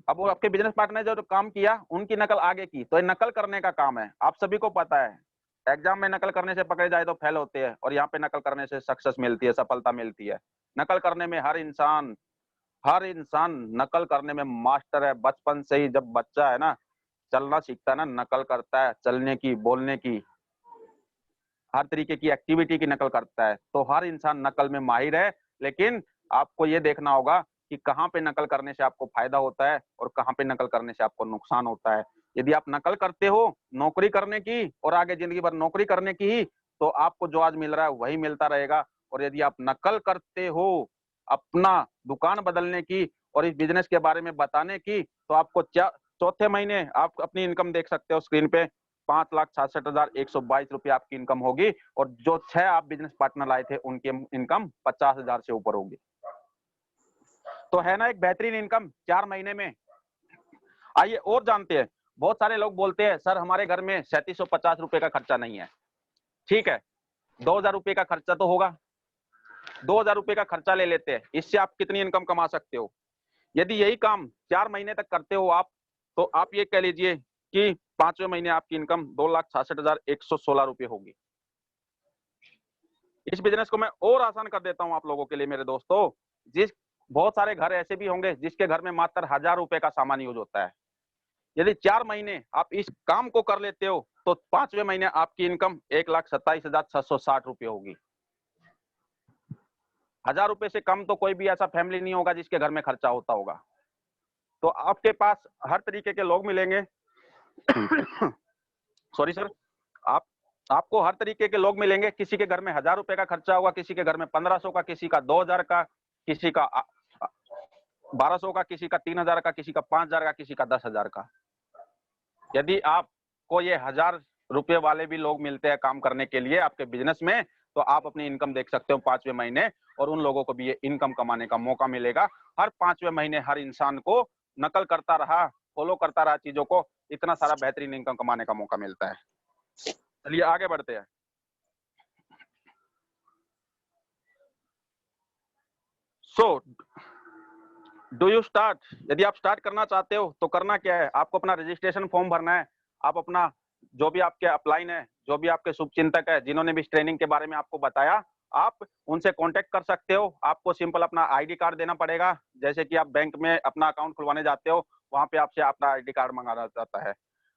अब वो आपके बिजनेस पार्टनर ने जो काम किया उनकी नकल आगे की, तो ये नकल करने का काम है। आप सभी को पता है एग्जाम में नकल करने से पकड़े जाए तो फेल होते हैं, और यहाँ पे नकल करने से सक्सेस मिलती है, सफलता मिलती है। नकल करने में हर इंसान नकल करने में मास्टर है। बचपन से ही जब बच्चा है ना, चलना सीखता है ना, नकल करता है, चलने की, बोलने की, हर तरीके की एक्टिविटी की नकल करता है। तो हर इंसान नकल में माहिर है, लेकिन आपको ये देखना होगा कि कहाँ पे नकल करने से आपको फायदा होता है और कहाँ पे नकल करने से आपको नुकसान होता है। यदि आप नकल करते हो नौकरी करने की और आगे जिंदगी भर नौकरी करने की ही, तो आपको जो आज मिल रहा है वही मिलता रहेगा। और यदि आप नकल करते हो अपना दुकान बदलने की और इस बिजनेस के बारे में बताने की, तो आपको चौथे महीने आप अपनी इनकम देख सकते हो स्क्रीन पे, 5,67,122 रुपये आपकी इनकम होगी, और जो 6 आप बिजनेस पार्टनर लाए थे उनकी इनकम 50,000 से ऊपर होगी। तो है ना एक बेहतरीन इनकम 4 महीने में। आइए और जानते हैं। बहुत सारे लोग बोलते हैं सर हमारे घर में 3750 रुपए का खर्चा नहीं है। ठीक है, 2000 रुपए का खर्चा तो होगा, 2000 रुपए का खर्चा ले लेते हैं, इससे आप कितनी इनकम कमा सकते हो? यदि यही काम 4 महीने तक करते हो आप, तो आप ये कह लीजिए कि 5वें महीने आपकी इनकम 2,66,116 रुपए होगी। इस बिजनेस को मैं और आसान कर देता हूं आप लोगों के लिए मेरे दोस्तों। बहुत सारे घर ऐसे भी होंगे जिसके घर में मात्र 1000 रुपए का सामान यूज होता है। यदि 4 महीने आप इस काम को कर लेते हो, तो 5वें महीने आपकी इनकम 1,27,660 रुपए होगी। 1000 रुपए से कम तो कोई भी ऐसा फैमिली नहीं होगा जिसके घर में खर्चा होता होगा। तो आपके पास हर तरीके के लोग मिलेंगे। सॉरी सर, आपको हर तरीके के लोग मिलेंगे। किसी के घर में 1000 रुपए का खर्चा होगा, किसी के घर में 1500 का, किसी का 2000 का, किसी का 1200 का, किसी का 3000 का, किसी का 5000 का, किसी का 10,000 का। यदि आपको ये 1000 रुपए वाले भी लोग मिलते हैं काम करने के लिए आपके बिजनेस में, तो आप अपनी इनकम देख सकते हो 5वें महीने, और उन लोगों को भी ये इनकम कमाने का मौका मिलेगा। हर 5वें महीने हर इंसान को नकल करता रहा, फॉलो करता रहा चीजों को, इतना सारा बेहतरीन इनकम कमाने का मौका मिलता है। चलिए आगे बढ़ते हैं। So do you start? यदि आप स्टार्ट करना चाहते हो तो करना क्या है, आपको अपना रजिस्ट्रेशन फॉर्म भरना है। आप अपना जो भी आपके अपलाइन है, जो भी आपके शुभचिंतक है, जिन्होंने भी इस ट्रेनिंग के बारे में आपको बताया, आप उनसे कांटेक्ट कर सकते हो। आपको सिंपल अपना आईडी कार्ड देना पड़ेगा। जैसे कि आप बैंक में अपना अकाउंट खुलवाने जाते हो, वहां पे आपसे अपना आईडी कार्ड मांगा जाता है,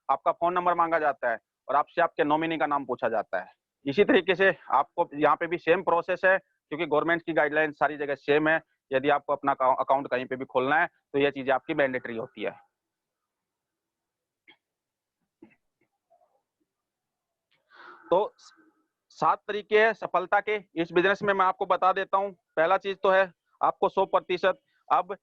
आपका फोन नंबर मांगा जाता है, और आपसे आपके नॉमिनी का नाम पूछा जाता है। इसी तरीके से आपको यहाँ पे भी सेम प्रोसेस है, क्योंकि गवर्नमेंट की गाइडलाइन सारी जगह सेम है। यदि आपको अपना अकाउंट कहीं पे भी खोलना है तो ये चीजें आपकी मैंडेटरी होती है। तो 7 तरीके हैं सफलता के इस बिजनेस में, मैं आपको बता देता हूं। पहला चीज तो है आपको 100%, अब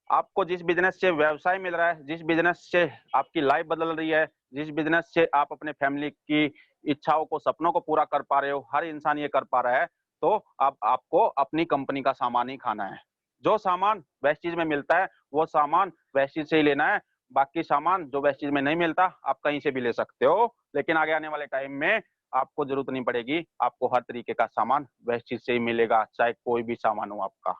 आपको जिस बिजनेस से व्यवसाय मिल रहा है, जिस बिजनेस से आपकी लाइफ बदल रही है, जिस बिजनेस से आप अपने फैमिली की इच्छाओं को, सपनों को पूरा कर पा रहे हो, हर इंसान ये कर पा रहा है, तो अब आपको अपनी कंपनी का सामान ही खाना है। जो सामान वेस्ट चीज में मिलता है वो सामान वेस्ट चीज से ही लेना है। बाकी सामान जो वेस्ट चीज में नहीं मिलता आप कहीं से भी ले सकते हो, लेकिन आगे आने वाले टाइम में आपको जरूरत नहीं पड़ेगी। आपको हर तरीके का सामान वेस्ट चीज से ही मिलेगा, चाहे कोई भी सामान हो आपका।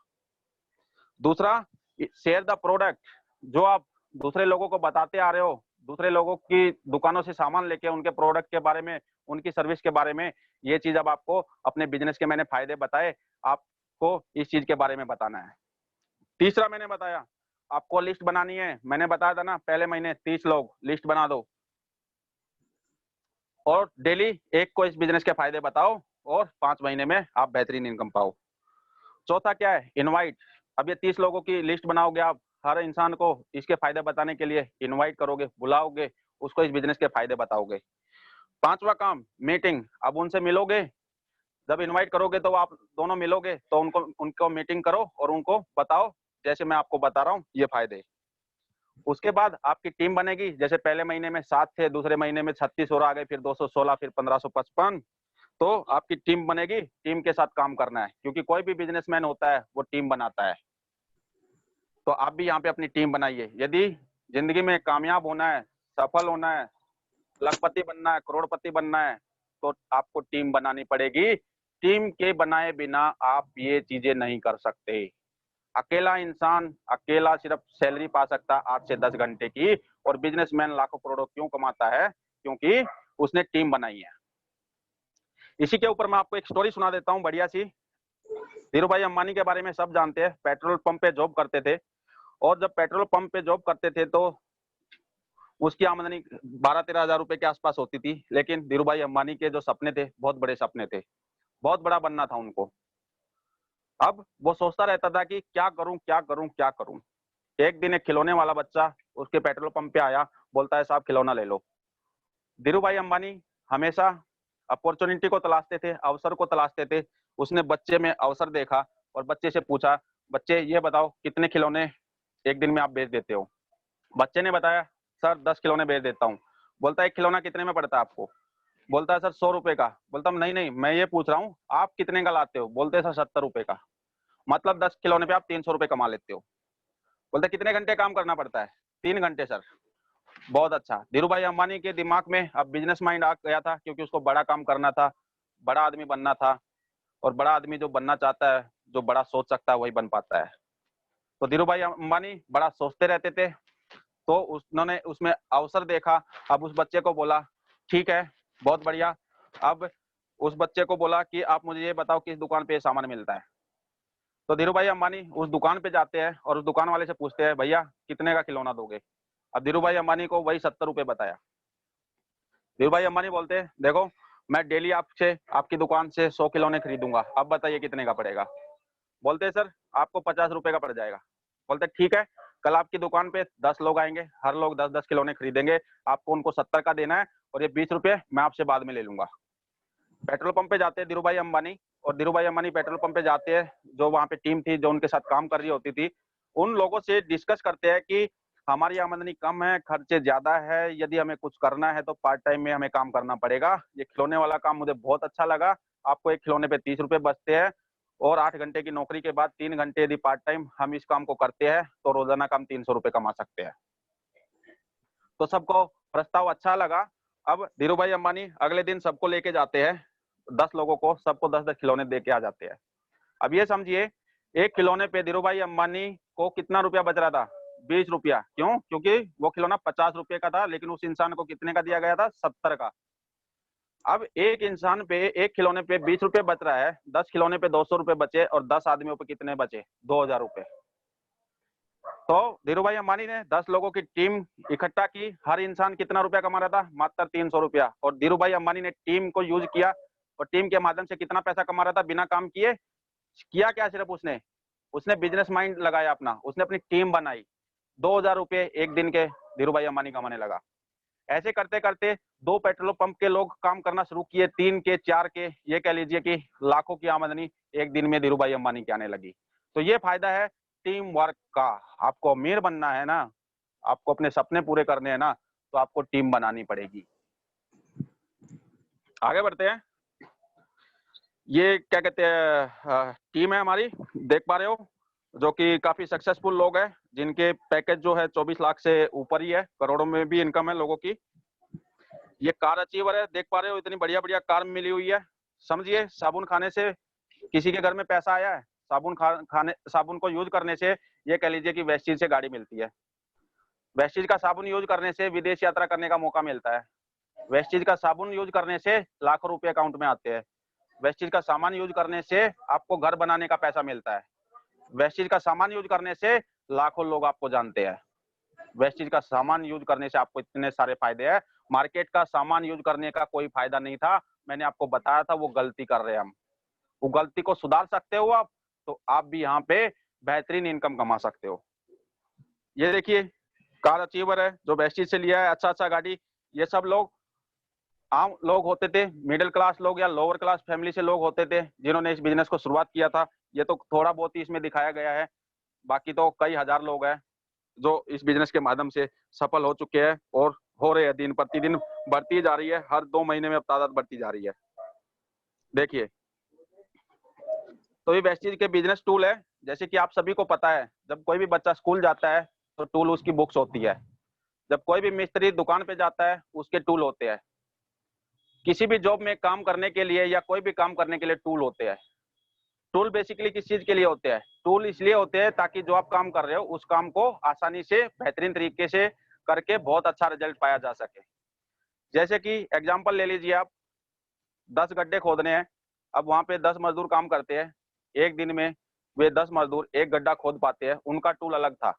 दूसरा, शेयर द प्रोडक्ट। जो आप दूसरे लोगों को बताते आ रहे हो, दूसरे लोगों की दुकानों से सामान लेके उनके प्रोडक्ट के बारे में, उनकी सर्विस के बारे में, ये चीज अब आपको अपने बिजनेस के मैंने फायदे बताए, आपको इस चीज के बारे में बताना है। तीसरा मैंने बताया आपको लिस्ट बनानी है। मैंने बताया था ना पहले महीने 30 लोग लिस्ट बना दो, और डेली एक को इस बिजनेस के फायदे बताओ, और 5 महीने में आप बेहतरीन इनकम पाओ। चौथा क्या है, इनवाइट। अब ये 30 लोगों की लिस्ट बनाओगे आप, हर इंसान को इसके फायदे बताने के लिए इनवाइट करोगे, बुलाओगे, उसको इस बिजनेस के फायदे बताओगे। 5वां काम, मीटिंग। अब उनसे मिलोगे, जब इनवाइट करोगे तो आप दोनों मिलोगे, तो उनको मीटिंग करो और उनको बताओ जैसे मैं आपको बता रहा हूँ ये फायदे। उसके बाद आपकी टीम बनेगी। जैसे पहले महीने में 7 थे, दूसरे महीने में 36 और आ गए, फिर 216, फिर 1555। तो आपकी टीम बनेगी, टीम के साथ काम करना है, क्योंकि कोई भी बिजनेसमैन होता है वो टीम बनाता है। तो आप भी यहाँ पे अपनी टीम बनाइए। यदि जिंदगी में कामयाब होना है, सफल होना है, लखपति बनना है, करोड़पति बनना है, तो आपको टीम बनानी पड़ेगी। टीम के बनाए बिना आप ये चीजें नहीं कर सकते। अकेला इंसान अकेला सिर्फ सैलरी पा सकता 8 से 10 घंटे की, और बिजनेसमैन लाखों करोड़ों क्यों कमाता है? क्योंकि उसने टीम बनाई है। इसी के ऊपर मैं आपको एक स्टोरी सुना देता हूँ बढ़िया सी। धीरू भाई अंबानी के बारे में सब जानते हैं। पेट्रोल पंप पे जॉब करते थे, और जब पेट्रोल पंप पे जॉब करते थे तो उसकी आमदनी 12-13 हजार रुपए के आसपास होती थी। लेकिन धीरू भाई अंबानी के जो सपने थे, बहुत बड़े सपने थे, बहुत बड़ा बनना था उनको। अब वो सोचता रहता था कि क्या करूं क्या करूं क्या करूं। एक दिन एक खिलौने वाला बच्चा उसके पेट्रोल पंप पे आया, बोलता है साहब खिलौना ले लो। धीरू भाई अंबानी हमेशा अपॉर्चुनिटी को तलाशते थे, अवसर को तलाशते थे। उसने बच्चे में अवसर देखा और बच्चे से पूछा, बच्चे ये बताओ कितने खिलौने एक दिन में आप बेच देते हो? बच्चे ने बताया, सर 10 खिलौने बेच देता हूँ। बोलता है एक खिलौना कितने में पड़ता है आपको? बोलता है सर 100 रुपए का। बोलता हूँ नहीं नहीं, मैं ये पूछ रहा हूँ आप कितने का लाते हो? बोलते हैं सर 70 रुपए का। मतलब 10 खिलौने पे आप 300 रुपए कमा लेते हो। बोलते कितने घंटे काम करना पड़ता है? 3 घंटे सर। बहुत अच्छा। धीरू भाई अंबानी के दिमाग में अब बिजनेस माइंड आ गया था, क्योंकि उसको बड़ा काम करना था, बड़ा आदमी बनना था। और बड़ा आदमी जो बनना चाहता है, जो बड़ा सोच सकता है, वही बन पाता है। तो धीरू भाई अंबानी बड़ा सोचते रहते थे, तो उन्होंने उसमें अवसर देखा। अब उस बच्चे को बोला ठीक है, बहुत बढ़िया। अब उस बच्चे को बोला कि आप मुझे ये बताओ किस दुकान पे ये सामान मिलता है। तो धीरू भाई अंबानी उस दुकान पे जाते हैं और उस दुकान वाले से पूछते हैं भैया कितने का खिलौना दोगे? अब धीरू भाई अंबानी को वही 70 रुपए बताया। धीरू भाई अंबानी बोलते हैं देखो मैं डेली आपसे आपकी दुकान से 100 खिलौने खरीदूंगा, अब बताइए कितने का पड़ेगा? बोलते हैं सर आपको 50 रुपए का पड़ जाएगा। बोलते ठीक है, कल आपकी दुकान पे 10 लोग आएंगे, हर लोग 10-10 खिलौने खरीदेंगे, आपको उनको 70 का देना है और ये 20 रुपए मैं आपसे बाद में ले लूंगा। पेट्रोल पंप पे जाते हैं धीरू भाई अंबानी, और धीरू भाई अंबानी पेट्रोल पंप पे जाते हैं, जो वहां पे टीम थी जो उनके साथ काम कर रही होती थी, उन लोगों से डिस्कस करते हैं कि हमारी आमदनी कम है, खर्चे ज्यादा है, यदि हमें कुछ करना है तो पार्ट टाइम में हमें काम करना पड़ेगा। ये खिलौने वाला काम मुझे बहुत अच्छा लगा, आपको एक खिलौने पे 30 रुपए बचते हैं, और 8 घंटे की नौकरी के बाद 3 घंटे यदि पार्ट टाइम हम इस काम को करते हैं तो रोजाना का हम 300 रुपए कमा सकते हैं। तो सबको प्रस्ताव अच्छा लगा। अब धीरू भाई अंबानी अगले दिन सबको लेके जाते हैं, 10 लोगों को, सबको 10-10 खिलौने दे के आ जाते हैं। अब ये समझिए एक खिलौने पे धीरू भाई अंबानी को कितना रुपया बच रहा था? 20 रुपया। क्यों? क्योंकि वो खिलौना 50 रुपए का था, लेकिन उस इंसान को कितने का दिया गया था? 70 का। अब एक इंसान पे एक खिलौने पे 20 रुपए बच रहा है, 10 खिलौने पे 200 रुपए बचे, और 10 आदमियों पे कितने बचे? 2000 रुपए। तो धीरू भाई अंबानी ने 10 लोगों की टीम इकट्ठा की, हर इंसान कितना रुपया कमा रहा था? मात्र 300 रुपया। और धीरू भाई अंबानी ने टीम को यूज किया, और टीम के माध्यम से कितना पैसा कमा रहा था बिना काम किए? किया क्या? सिर्फ उसने बिजनेस माइंड लगाया अपना, उसने अपनी टीम बनाई। 2000 रुपये एक दिन के धीरू भाई अंबानी कमाने लगा। ऐसे करते करते 2 पेट्रोल पंप के लोग काम करना शुरू किए, 3 के, 4 के, ये कह लीजिए कि लाखों की आमदनी एक दिन में धीरू भाई अंबानी की आने लगी। तो ये फायदा है टीम वर्क का। आपको अमीर बनना है ना, आपको अपने सपने पूरे करने हैं ना, तो आपको टीम बनानी पड़ेगी। आगे बढ़ते हैं। ये क्या कहते हैं, टीम है हमारी, देख पा रहे हो, जो कि काफी सक्सेसफुल लोग हैं, जिनके पैकेज जो है 24 लाख से ऊपर ही है, करोड़ों में भी इनकम है लोगों की। ये कार अचीवर है, देख पा रहे हो, इतनी बढ़िया बढ़िया कार मिली हुई है। समझिए साबुन खाने से किसी के घर में पैसा आया है? साबुन को यूज करने से ये कह लीजिए कि वेस्टीज से गाड़ी मिलती है। वेस्टीज का साबुन यूज करने से विदेश यात्रा करने का मौका मिलता है। वेस्टीज का साबुन यूज करने से लाखों रुपए अकाउंट में आते हैं। वेस्टीज का सामान यूज करने से आपको घर बनाने का पैसा मिलता है। वेस्टीज का सामान यूज करने से लाखों लोग आपको जानते हैं। वेस्टीज का सामान यूज करने से आपको इतने सारे फायदे हैं। मार्केट का सामान यूज करने का कोई फायदा नहीं था, मैंने आपको बताया था, वो गलती कर रहे हैं हम। वो गलती को सुधार सकते हो आप, तो आप भी यहाँ पे बेहतरीन इनकम कमा सकते हो। ये देखिए कार अचीवर है, जो वेस्टीज से लिया है, अच्छा गाड़ी। ये सब लोग आम लोग होते थे, मिडिल क्लास लोग या लोअर क्लास फैमिली से लोग होते थे, जिन्होंने इस बिजनेस को शुरुआत किया था। ये तो थोड़ा बहुत ही इसमें दिखाया गया है, बाकी तो कई हजार लोग हैं जो इस बिजनेस के माध्यम से सफल हो चुके हैं और हो रहे हैं। दिन प्रतिदिन बढ़ती जा रही है, हर 2 महीने में अब तादाद बढ़ती जा रही है। देखिए, तो ये वेस्टीज के बिजनेस टूल है। जैसे कि आप सभी को पता है, जब कोई भी बच्चा स्कूल जाता है तो टूल उसकी बुक्स होती है। जब कोई भी मिस्त्री दुकान पे जाता है उसके टूल होते हैं। किसी भी जॉब में काम करने के लिए या कोई भी काम करने के लिए टूल होते हैं। टूल बेसिकली किस चीज के लिए होते हैं? टूल इसलिए होते हैं ताकि जो आप काम कर रहे हो उस काम को आसानी से बेहतरीन तरीके से करके बहुत अच्छा रिजल्ट पाया जा सके। जैसे कि एग्जांपल ले लीजिए आप, 10 गड्ढे खोदने हैं। अब वहां पे 10 मजदूर काम करते हैं। एक दिन में वे 10 मजदूर एक गड्ढा खोद पाते हैं। उनका टूल अलग था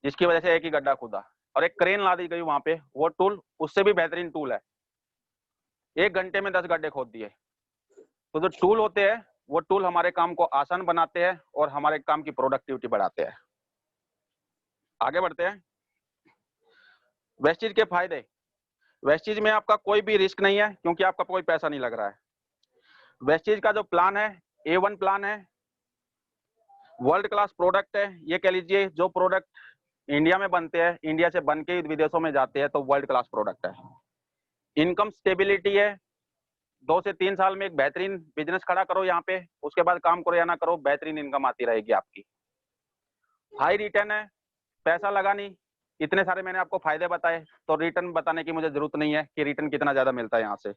जिसकी वजह से एक ही गड्ढा खोदा, और एक क्रेन ला दी गई वहां पे, वो टूल उससे भी बेहतरीन टूल है, 1 घंटे में 10 गड्ढे खोद दिए। तो जो टूल होते हैं वो टूल हमारे काम को आसान बनाते हैं और हमारे काम की प्रोडक्टिविटी बढ़ाते हैं। आगे बढ़ते हैं। वेस्टेज के फायदे। वेस्टेज में आपका कोई भी रिस्क नहीं है क्योंकि आपका कोई पैसा नहीं लग रहा है। वेस्टेज का जो प्लान है A1 प्लान है, वर्ल्ड क्लास प्रोडक्ट है। ये कह लीजिए जो प्रोडक्ट इंडिया में बनते हैं, इंडिया से बन के विदेशों में जाते हैं, तो वर्ल्ड क्लास प्रोडक्ट है। इनकम स्टेबिलिटी है, 2 से 3 साल में एक बेहतरीन बिजनेस खड़ा करो यहाँ पे, उसके बाद काम करो या ना करो, बेहतरीन इनकम आती रहेगी आपकी। हाई रिटर्न है, पैसा लगा नहीं, इतने सारे मैंने आपको फायदे बताए, तो रिटर्न बताने की मुझे जरूरत नहीं है कि रिटर्न कितना ज्यादा मिलता है यहाँ से।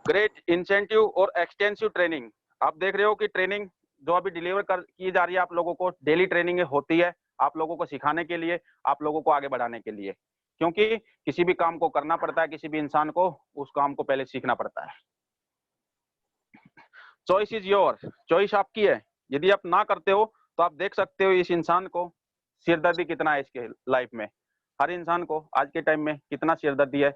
ग्रेट इंसेंटिव और एक्सटेंसिव ट्रेनिंग। आप देख रहे हो कि ट्रेनिंग जो अभी डिलीवर की जा रही है आप लोगों को, डेली ट्रेनिंग होती है आप लोगों को सिखाने के लिए, आप लोगों को आगे बढ़ाने के लिए, क्योंकि किसी भी काम को करना पड़ता है, किसी भी इंसान को उस काम को पहले सीखना पड़ता है। चॉइस इज योर, चॉइस आपकी है। यदि आप ना करते हो तो आप देख सकते हो इस इंसान को सिरदर्दी कितना है इसके लाइफ में। हर इंसान को आज के टाइम में कितना सिरदर्दी है,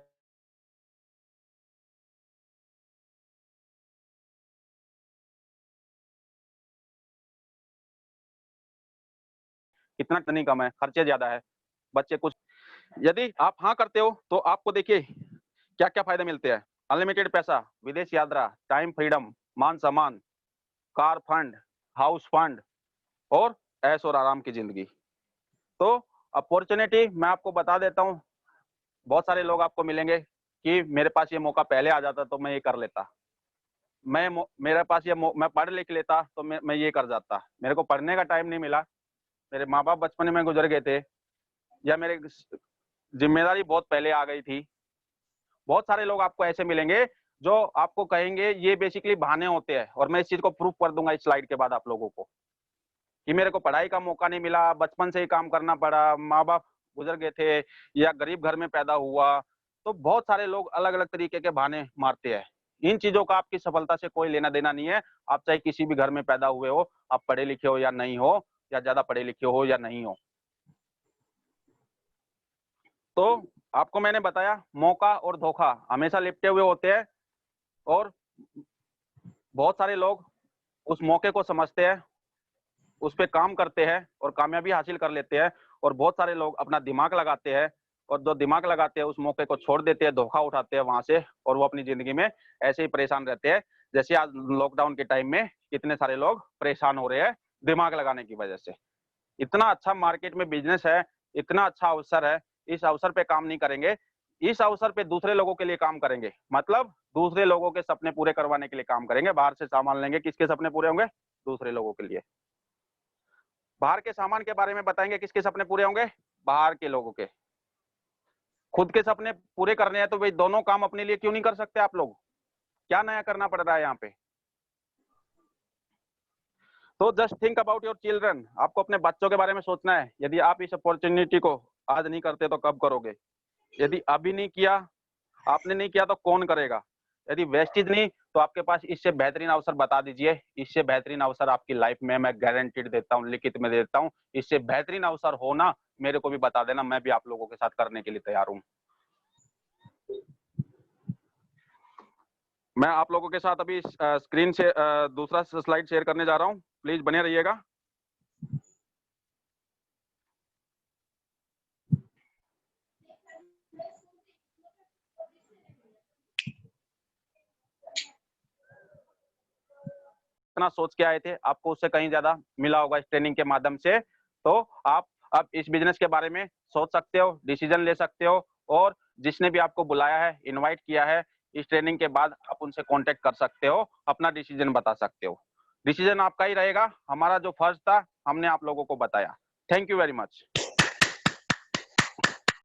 कितना नहीं कम है, खर्चे ज्यादा है, बच्चे कुछ। यदि आप हाँ करते हो तो आपको देखिए क्या क्या फायदे मिलते हैं। अनलिमिटेड पैसा, विदेश यात्रा, टाइम फ्रीडम, मान सम्मान, कार फंड, हाउस फंड और ऐश और आराम की जिंदगी। तो अपॉर्चुनिटी मैं आपको बता देता हूँ, बहुत सारे लोग आपको मिलेंगे कि मेरे पास ये मौका पहले आ जाता तो मैं ये कर लेता, मेरे पास ये मैं पढ़ लिख लेता तो मैं ये कर जाता, मेरे को पढ़ने का टाइम नहीं मिला, मेरे माँ बाप बचपन में गुजर गए थे, या मेरे जिम्मेदारी बहुत पहले आ गई थी। बहुत सारे लोग आपको ऐसे मिलेंगे जो आपको कहेंगे, ये बेसिकली बहाने होते हैं, और मैं इस चीज को प्रूफ कर दूंगा इस स्लाइड के बाद आप लोगों को, कि मेरे को पढ़ाई का मौका नहीं मिला, बचपन से ही काम करना पड़ा, माँ बाप गुजर गए थे, या गरीब घर में पैदा हुआ। तो बहुत सारे लोग अलग अलग तरीके के बहाने मारते हैं। इन चीजों का आपकी सफलता से कोई लेना देना नहीं है। आप चाहे किसी भी घर में पैदा हुए हो, आप पढ़े लिखे हो या नहीं हो, या ज्यादा पढ़े लिखे हो या नहीं हो। तो आपको मैंने बताया मौका और धोखा हमेशा लिपटे हुए होते हैं, और बहुत सारे लोग उस मौके को समझते हैं, उस पे काम करते हैं और कामयाबी हासिल कर लेते हैं, और बहुत सारे लोग अपना दिमाग लगाते हैं, और जो दिमाग लगाते हैं उस मौके को छोड़ देते हैं, धोखा उठाते हैं वहां से, और वो अपनी जिंदगी में ऐसे ही परेशान रहते हैं। जैसे आज लॉकडाउन के टाइम में कितने सारे लोग परेशान हो रहे हैं दिमाग लगाने की वजह से। इतना अच्छा मार्केट में बिजनेस है, इतना अच्छा अवसर है, इस अवसर पे काम नहीं करेंगे, इस अवसर पे दूसरे लोगों के लिए काम करेंगे, मतलब दूसरे लोगों के सपने पूरे करवाने के लिए काम करेंगे। बाहर से सामान लेंगे, किसके सपने पूरे होंगे? दूसरे लोगों के लिए। बाहर के सामान के बारे में बताएंगे, किसके सपने पूरे होंगे? बाहर के लोगों के। खुद के सपने पूरे करने हैं तो भाई दोनों काम अपने लिए क्यों नहीं कर सकते आप लोग? क्या नया करना पड़ रहा है यहाँ पे? तो just think about your children. आपको अपने बच्चों के बारे में सोचना है। यदि आप इस अपॉर्चुनिटी को आज नहीं करते तो कब करोगे? यदि अभी नहीं किया, आपने नहीं किया तो कौन करेगा? यदि वेस्टेज नहीं तो आपके पास इससे बेहतरीन अवसर बता दीजिए। इससे बेहतरीन अवसर आपकी लाइफ में मैं गारंटीड देता हूँ, लिखित में देता हूँ। इससे बेहतरीन अवसर होना मेरे को भी बता देना, मैं भी आप लोगों के साथ करने के लिए तैयार हूँ। मैं आप लोगों के साथ अभी स्क्रीन से दूसरा स्लाइड शेयर करने जा रहा हूँ, प्लीज बने रहिएगा। इतना सोच के आए थे, आपको उससे कहीं ज्यादा मिला होगा इस ट्रेनिंग के माध्यम से। तो आप अब इस बिजनेस के बारे में सोच सकते हो, डिसीजन ले सकते हो, और जिसने भी आपको बुलाया है, इनवाइट किया है, इस ट्रेनिंग के बाद आप उनसे कांटेक्ट कर सकते हो, अपना डिसीजन बता सकते हो। डिसीजन आपका ही रहेगा। हमारा जो फर्ज था हमने आप लोगों को बताया। Thank you very much.